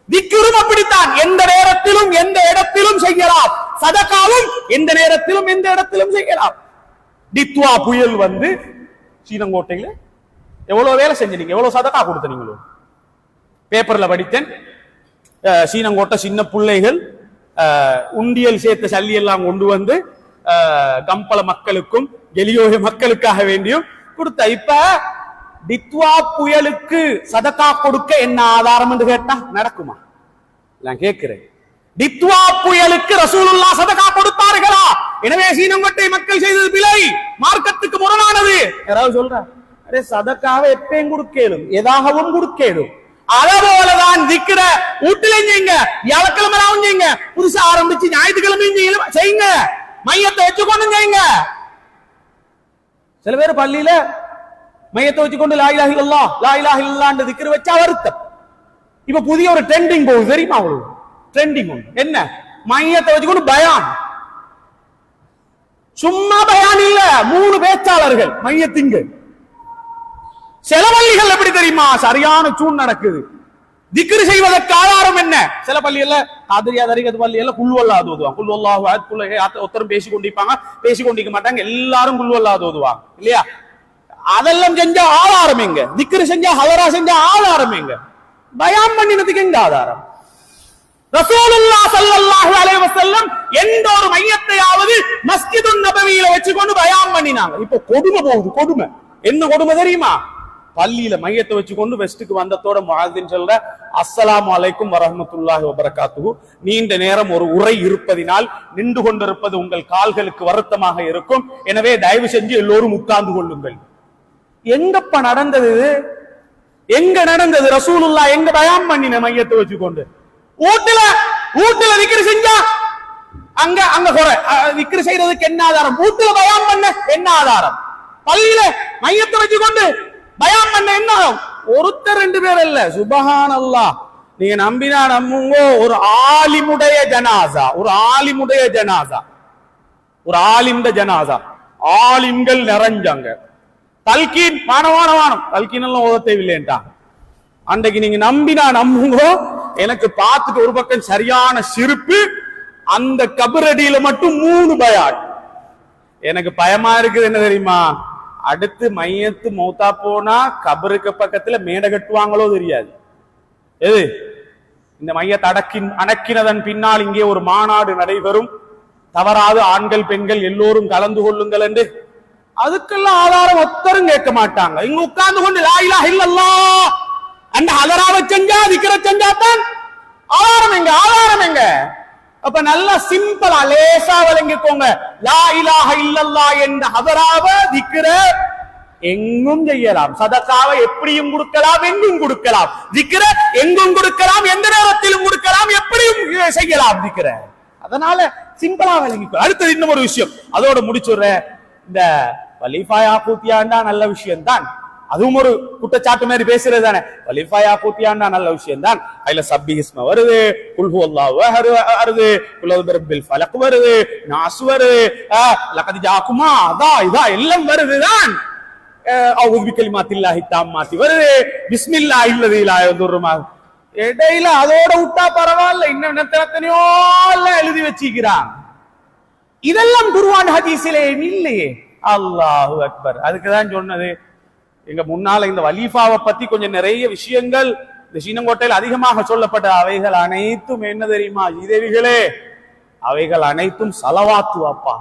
திக்ரும் அப்படித்தான், எந்த நேரத்திலும் எந்த இடத்திலும் செய்யலாம், சதகாவும் எந்த நேரத்திலும் எந்த இடத்திலும் செய்யலாம். டித்வா புயல் வந்து சீனங்கோட்டையில எவ்வளவு வேலை செஞ்சீங்க, எவ்வளவு சதகா கொடுத்தீங்களோ பேப்பர்ல படித்தேன். சீனங்கோட்டை சின்ன பிள்ளைகள் உண்டியல் சேர்த்த சல்லி எல்லாம் கொண்டு வந்து கம்பள மக்களுக்கும் எலியோக மக்களுக்காக வேண்டியும் கொடுத்த. இப்ப டித்வா புயலுக்கு சதகா கொடுக்க என்ன ஆதாரம் என்று கேட்டா நடக்குமா? நான் கேட்கிறேன், டித்வா புயலுக்கு ரசூலுல்லாஹ் சதகா கொடுத்தார்களா? எனவே சீனங்கோட்டை மக்கள் செய்தது பிழை, மார்க்கத்துக்கு முரணானது. யாராவது சொல்ற, அரே சதகாவை எப்பயும் கொடுக்கலும், எதாகவும் கொடுக்கலும். அதேபோலதான் திக்ர வீட்டிலையும் செய்யுங்க, வியாழக்கிழமையாவும் செய்யுங்க, புதுசா ஆரம்பிச்சு ஞாயிற்றுக்கிழமையும் செய்யுங்க, மையத்தை வச்சுக்கொண்டு செய்யுங்க. சில பேர் பள்ளியில மையத்தை வச்சுக்கொண்டு லா இலாஹ இல்லல்லாஹ் லா இலாஹ இல்லல்லாஹ் திக்ர் வச்சா வருத்தம். இப்ப புதிய ஒரு ட்ரெண்டிங் போகுது தெரியுமா? உங்களுக்கு ட்ரெண்டிங் ஒன்று என்ன? மையத்தை வச்சுக்கொண்டு பயான். சும்மா பயான் இல்ல, 3 பேச்சாளர்கள் மையத்திங்கு. சில பள்ளிகள் எப்படி தெரியுமா? சரியான சூன் நடக்குது. திக்ர் செய்வதற்கு ஆதாரம் என்ன? சில பள்ளியில காதிரியா தரிகத் பள்ளியில குல்வல்லாஹ் ஓதுவாங்க, குல்வல்லாஹு அஹத் ஒருத்தரும் பேசிக்கொண்டிருப்பாங்க, பேசிக்கொண்டிருக்க மாட்டாங்க, எல்லாரும் குல்வல்லாஹ் ஓதுவாங்க, இல்லையா? அதெல்லாம் செஞ்ச ஆதாரம் எங்க? திக்ர் செஞ்சா ஹலரா செஞ்ச ஆதாரம் எங்க? பயான் பண்ணினதுக்கு எங்க ஆதாரம்? ரசூலுல்லாஹ் ஸல்லல்லாஹு அலைஹி வஸல்லம் எந்த ஒரு மையத்தையாவது மஸ்ஜிதுன் நபவியில வச்சுக்கொண்டு பயான் பண்ணினாங்க. இப்ப கொடுமை போகுது, கொடுமை. என்ன கொடுமை தெரியுமா? பள்ளியில மையத்தை வச்சுக்கொண்டு வெஸ்டுக்கு வந்ததோட முஅத்தின் சொல்ற அஸ்ஸலாமு அலைக்கும் வரஹ்மத்துல்லாஹி வபரகாத்துஹு, நீண்ட நேரம் ஒரு உரை இருப்பதினால் நின்று கொண்டிருப்பது உங்கள் கால்களுக்கு வருத்தமாக இருக்கும், எனவே தயவு செஞ்சு எல்லோரும் உட்கார்ந்து கொள்ளுங்கள். எங்கப்ப நடந்தது? எங்க நடந்தது? ரசூலுல்லாஹ் எங்க பயான் பண்ணின மையத்தை வச்சுக்கொண்டு? வீட்டுல விக்ர் செஞ்சா அங்க அங்க குறை. விக்ர் செய்யறதுக்கு என்ன ஆதாரம்? வீட்டுல பயான் பண்ண என்ன ஆதாரம்? பள்ளியில மையத்தை வச்சுக்கொண்டு பயான் பண்ண என்ன? ஒருத்தர் 2 பேர் இல்ல, சுபஹானல்லாஹ். நீங்க நம்பினா நம்புங்க, ஒரு ஆலிமுடைய ஜனாசா, ஒரு ஆலிமுடைய ஜனாசா, ஒரு ஆலிம்ட ஜனாசா, ஆலிம்கள் நிறைஞ்சாங்க. தல்கீன் வானம் தல்கீன் எல்லாம் ஓத தேவையில்லைன்ட்டா. அன்றைக்கு நீங்க நம்பினா நம்புங்க, எனக்கு பார்த்துட்டு ஒரு பக்கம் சரியான சிரிப்பு. அந்த கபரடியில மட்டும் 3 பயான். எனக்கு பயமா இருக்குது, என்ன தெரியுமா? அடுத்து மையத்து மௌத்தா போனா கபருக்கு பக்கத்துல மேடை கட்டுவாங்களோ தெரியாது. எது இந்த மையத்தை அடக்கினதன் பின்னால் இங்கே ஒரு மாநாடு நடைபெறும், தவறாது ஆண்கள் பெண்கள் எல்லோரும் கலந்து கொள்ளுங்கள் என்று. அதுக்கெல்லாம் ஆதாரம் ஒத்தரும் கேட்க மாட்டாங்க. இங்க உட்கார்ந்து கொண்டு லா இலாஹ இல்லல்லாஹ் அந்த ஹலராவை செஞ்சா திக்ர செஞ்சாதான் ஆதாரம் எங்க? ஆதாரம் எங்க? அப்ப நல்லா சிம்பிளா லேசா விளங்கிக்கோங்க. லா இலாஹ இல்லல்லாஹ் என்ற ஹதராவ திக்ர எங்கும் செய்யலாம். சதகாவை எப்படியும் கொடுக்கலாம், எங்கும் கொடுக்கலாம். திக்ர எங்கும் கொடுக்கலாம், எந்த நேரத்திலும் கொடுக்கலாம், எப்படியும் செய்யலாம் திக்ர. அதனால சிம்பிளா விளங்கிக்கோ. அடுத்தது இன்னும் ஒரு விஷயம், அதோட முடிச்சுடுற. இந்த வலிஃபாயா கூத்தியாண்டா நல்ல விஷயம் தான், அதுவும் ஒரு குற்றச்சாட்டு மாதிரி பேசுறது தானே. வலிஃபாயா கூத்தியாண்டா நல்ல விஷயம் தான். அதுல சப்பிஹிஸ்ம வருது, குல் ஹுவல்லாஹு அஹத் வருது, குல் அஊது பிறப்பில் ஃபலக் வருது, நாஸ் வருது, லகத் ஜாகுமா அதா இதா எல்லாம் வருதுதான். அஊது பிகலிமாத்தில்லாஹி தாம்மாத்தி வருது, பிஸ்மில்லாஹி அல்லதி லா யதுர்ரு மா. இடையில அதோட விட்டா பரவாயில்ல, இன்னும் எத்தனையோ எழுதி வச்சிக்கிறான். இதெல்லாம் குர்ஆன் ஹதீஸிலே இல்லையே. அல்லாஹு அக்பர். அதுக்குதான் சொன்னது, எங்க முன்னால இந்த வலீஃபாவை பத்தி கொஞ்சம் நிறைய விஷயங்கள் இந்த சீனங்கோட்டையில் அதிகமாக சொல்லப்பட்ட அவைகள் அனைத்தும் என்ன தெரியுமா இதேவிகளே, அவைகள் அனைத்தும் ஸலவாத்து அப்பா.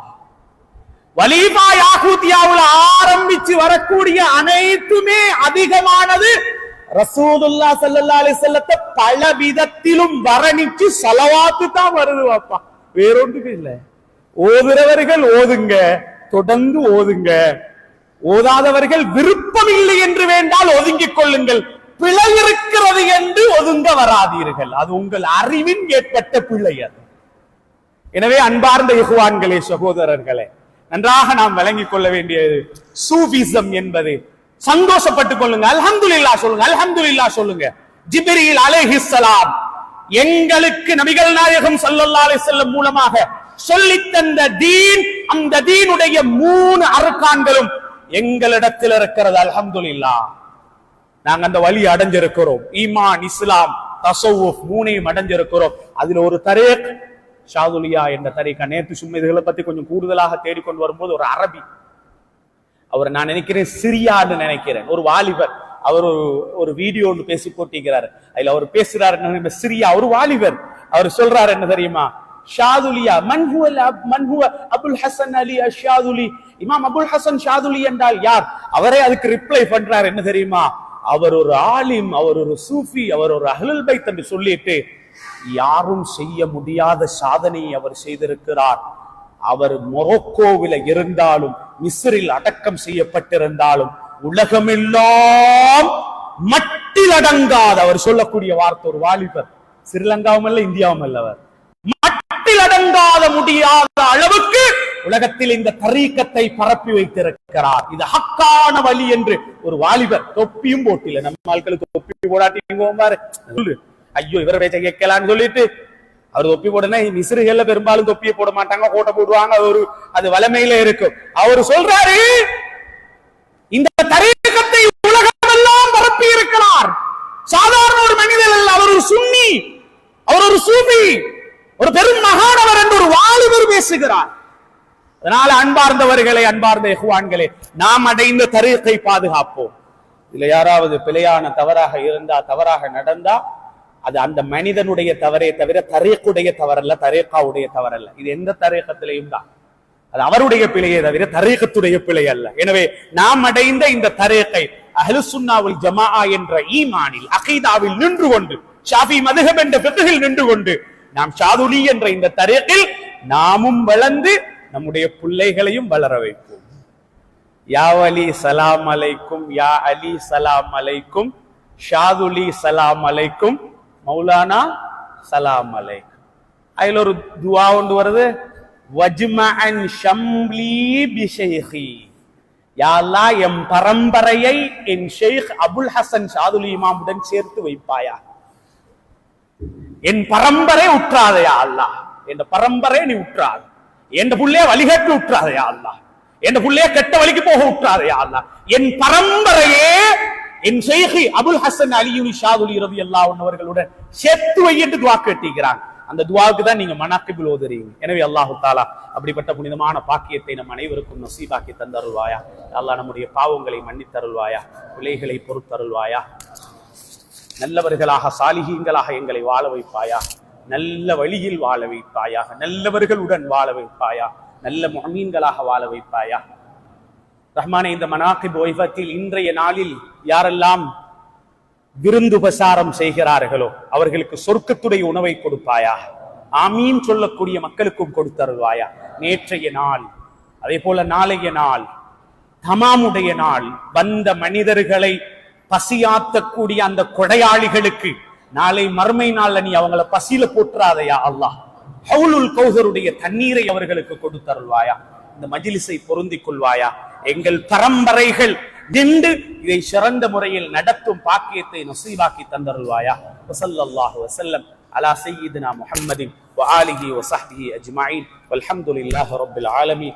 வலீஃபா யாகூத்தியாவுல ஆரம்பிச்சு வரக்கூடிய அனைத்துமே அதிகமானது ரசூலுல்லாஹ் ஸல்லல்லாஹு அலைஹி வஸல்லத்தை பல விதத்திலும் வர்ணிச்சு ஸலவாத்து தான் வருது அப்பா, வேறொன்றும் இல்ல. ஓதுறவர்கள் ஓதுங்க, தொடர்ந்து ஓதுங்க. ஓதாதவர்கள் விருப்பம் இல்லை என்று வேண்டால் ஒதுங்கிக் கொள்ளுங்கள். பிழை இருக்கிறது என்று ஒதுங்க வராதீர்கள், அது உங்கள் அறிவின் ஏற்பட்ட பிழை அது. எனவே அன்பார்ந்த இஹ்வான்களே, சகோதரர்களே, நன்றாக நாம் விளங்கிக் கொள்ள வேண்டியது சூஃபிசம் என்பது. சந்தோஷப்பட்டுக் கொள்ளுங்க, அல்ஹம்துலில்லாஹ் சொல்லுங்க, அல்ஹம்துலில்லாஹ் சொல்லுங்க. ஜிப்ரீல் அலைஹிஸ்ஸலாம் எங்களுக்கு நபிகள் நாயகம் ஸல்லல்லாஹு அலைஹி வஸல்லம் மூலமாக சொல்லித் தந்த தீன், அந்த தீனுடைய 3 அர்கான்களும் எங்களிடத்தில் இருக்கிறது. அல்ஹம்துலில்லாஹ் நாங்க அந்த வழி அடைஞ்சிருக்கிறோம். ஈமான், இஸ்லாம், தஸவ்வுஃப் 3ஐயும் அடைஞ்சிருக்கிறோம். அதுல ஒரு தரீக் ஷாதுலியா என்ற தரீக்கா. நேற்று சும்மா இதுகளை பத்தி கொஞ்சம் கூடுதலாக தேடிக்கொண்டு வரும்போது ஒரு அரபி, அவர் நான் நினைக்கிறேன் சிரியான்னு நினைக்கிறேன், ஒரு வாலிபர், அவர் ஒரு வீடியோ ஒன்று பேசி போட்டிருக்கிறார். அதுல அவர் பேசுறாரு சிரியா, ஒரு வாலிபர். அவர் சொல்றாரு என்ன தெரியுமா, ஷாதுலியா மன்ஹுவ அபுல் ஹசன் அலி அஷாதுலி, இமாம் அபுல் ஹசன் ஷாதுலி என்றால் யார்? அவரே அதுக்கு ரிப்ளை பண்றார் என்ன தெரியுமா, அவர் ஒரு ஆலிம், அவர் ஒரு சூஃபி, அவர் ஒரு அஹ்லுல் பைத் என்று சொல்லிட்டு யாரும் செய்ய முடியாத சாதனையை அவர் செய்திருக்கிறார். அவர் மொரோக்கோவில இருந்தாலும் மிஸ்ரில் அடக்கம் செய்யப்பட்டிருந்தாலும் உலகமெல்லாம் மட்டில் அடங்காத, அவர் சொல்லக்கூடிய வார்த்தை, ஒரு வாலிபர், ஸ்ரீலங்காவும் அல்ல இந்தியாவும் அல்ல, அவர் மட்டில் அடங்காத முடியாத அளவுக்கு உலகத்தில் இந்த தரீக்கத்தை பரப்பி வைத்திருக்கிறார். இது ஹக்கான வழி என்று ஒரு வாலிபர், தொப்பியும் போட்டில, நம்ம ஆட்களுக்கு தொப்பி போடாட்டி ஐயோ இவரை பேச்ச கேட்கலான்னு சொல்லிட்டு அவர் தொப்பி போடனா, மிஸ்ருகள்ல பெரும்பாலும் தொப்பியை போட மாட்டாங்க, கோட்டை போடுவாங்க, அது வளமையில இருக்கும். அவர் சொல்றாரு இந்த தரீக்கத்தை உலகமெல்லாம் பரப்பி இருக்கிறார். சாதாரண ஒரு மனிதர் அல்ல, அவர் ஒரு சுன்னி, அவர் ஒரு சூஃபி, ஒரு பெரும் மகானவர் என்று ஒரு வாலிபர் பேசுகிறார். அதனால அன்பார்ந்தவர்களே, அன்பார்ந்த இஹ்வான்களே, நாம் அடைந்த தரீக்கை பாதுகாப்போம். இதுல யாராவது பிழையான தவறாக இருந்தா, தவறாக நடந்தா, அது அந்த மனிதனுடைய தவறே தவிர தரீக்குடைய தவறல்ல, தரீக்காவுடைய தவறல்ல. இது எந்த தரீக்கத்திலையும் தான், அது அவருடைய பிழையே தவிர தரீக்கத்துடைய பிழை அல்ல. எனவே நாம் அடைந்த இந்த தரீக்கை அஹ்லுஸ் சுன்னா வல் ஜமாஆ என்ற ஈமானில், அகீதாவில் நின்று கொண்டு, ஷாஃபி மதுஹப் என்ற ஃபிக்ஹில் நின்று கொண்டு, நாம் ஷாதுலி என்ற இந்த தரீக்கில் நாமும் வளர்ந்து நம்முடைய பிள்ளைகளையும் வளர வைப்போம். யா வலி சலாம் அலைக்கும், யா அலி சலாம் அலைக்கும், ஷாதுலி சலாம் அலைக்கும், மௌலானா சலாம் அலைக்கும். அதுல ஒரு துவா ஒன்று வருது, வஜ்மஅன் ஷம்லி பிஷைஹி, யா அல்லாஹ் எம் பரம்பரையை என் ஷேக் அபுல் ஹசன் ஷாதுலி இமாமுடன் சேர்த்து வைப்பாயா. என் பரம்பரை உற்றாதையா அல்லாஹ், என் பரம்பரை நீ உற்றாது, என் புள்ளைய வழிகட்டு உற்றாதையா அல்லாஹ், என் புள்ளைய கெட்ட வழிக்கு போக உற்றாதையா அல்லாஹ், என் பரம்பரையே என் ஷேக் அபுல் ஹசன் அலியுல் ஷாதுலி ரலியல்லாஹு அன்ஹு அவர்களுடன் சேர்த்து வை என்று துஆ கேட்டீங்கறாங்க. அந்த துஆவுக்கு தான் நீங்க மனாக்கிபுல் ஓதுறீங்க. எனவே அல்லாஹ் தஆலா அப்படிப்பட்ட புனிதமான பாக்கியத்தை நம் அனைவருக்கும் நசீபாக்கி தந்தருள்வாயா. அல்லாஹ் நம்முடைய பாவங்களை மன்னித்தருள்வாயா, பிழைகளை பொறுத்தருள்வாயா, நல்லவர்களாக சாலிஹீன்களாக எங்களை வாழ வைப்பாயா, நல்ல வழியில் வாழ வைப்பாயாக, நல்லவர்களுடன் வாழ வைப்பாயா, நல்ல முஅமீன்களாக வாழ வைப்பாயா. ரஹ்மானே, இந்த மனாகிப் வைபத்தில் இன்றைய நாளில் யாரெல்லாம் விருந்துபசாரம் செய்கிறார்களோ அவர்களுக்கு சொர்க்கத்துடைய உணவை கொடுப்பாயா. ஆமீன் சொல்லக்கூடிய மக்களுக்கும் கொடுத்தருள்வாயா. நேற்றைய நாள், அதே போல நாளைய நாள், தமாமுடைய நாள் வந்த மனிதர்களை பசியாத்தக்கூடிய அந்த கொடையாளிகளுக்கு நாளை மறுமை நாள்ல நீ அவங்கள பசியில போட்டுறாதையா அல்லாஹ். ஹவுலுல் கௌசருடைய தண்ணீரை அவர்களுக்கு கொடுத்தருள்வாயா. இந்த மஜ்லிஸை பொருந்திக் கொள்வாயா. எங்கள் பரம்பரைகள் நின்று இதை சிறந்த முறையில் நடத்தும் பாக்கியத்தை நசீபாக்கி தந்தருள்வாயா. ஸல்லல்லாஹு அலைஹி வஸல்லம் அலா சய்யிதினா முஹம்மதின் வ ஆலிஹி வ ஸஹ்பிஹி அஜ்மஈன் வல்ஹம்துலில்லாஹி ரப்பில் ஆலமீன்.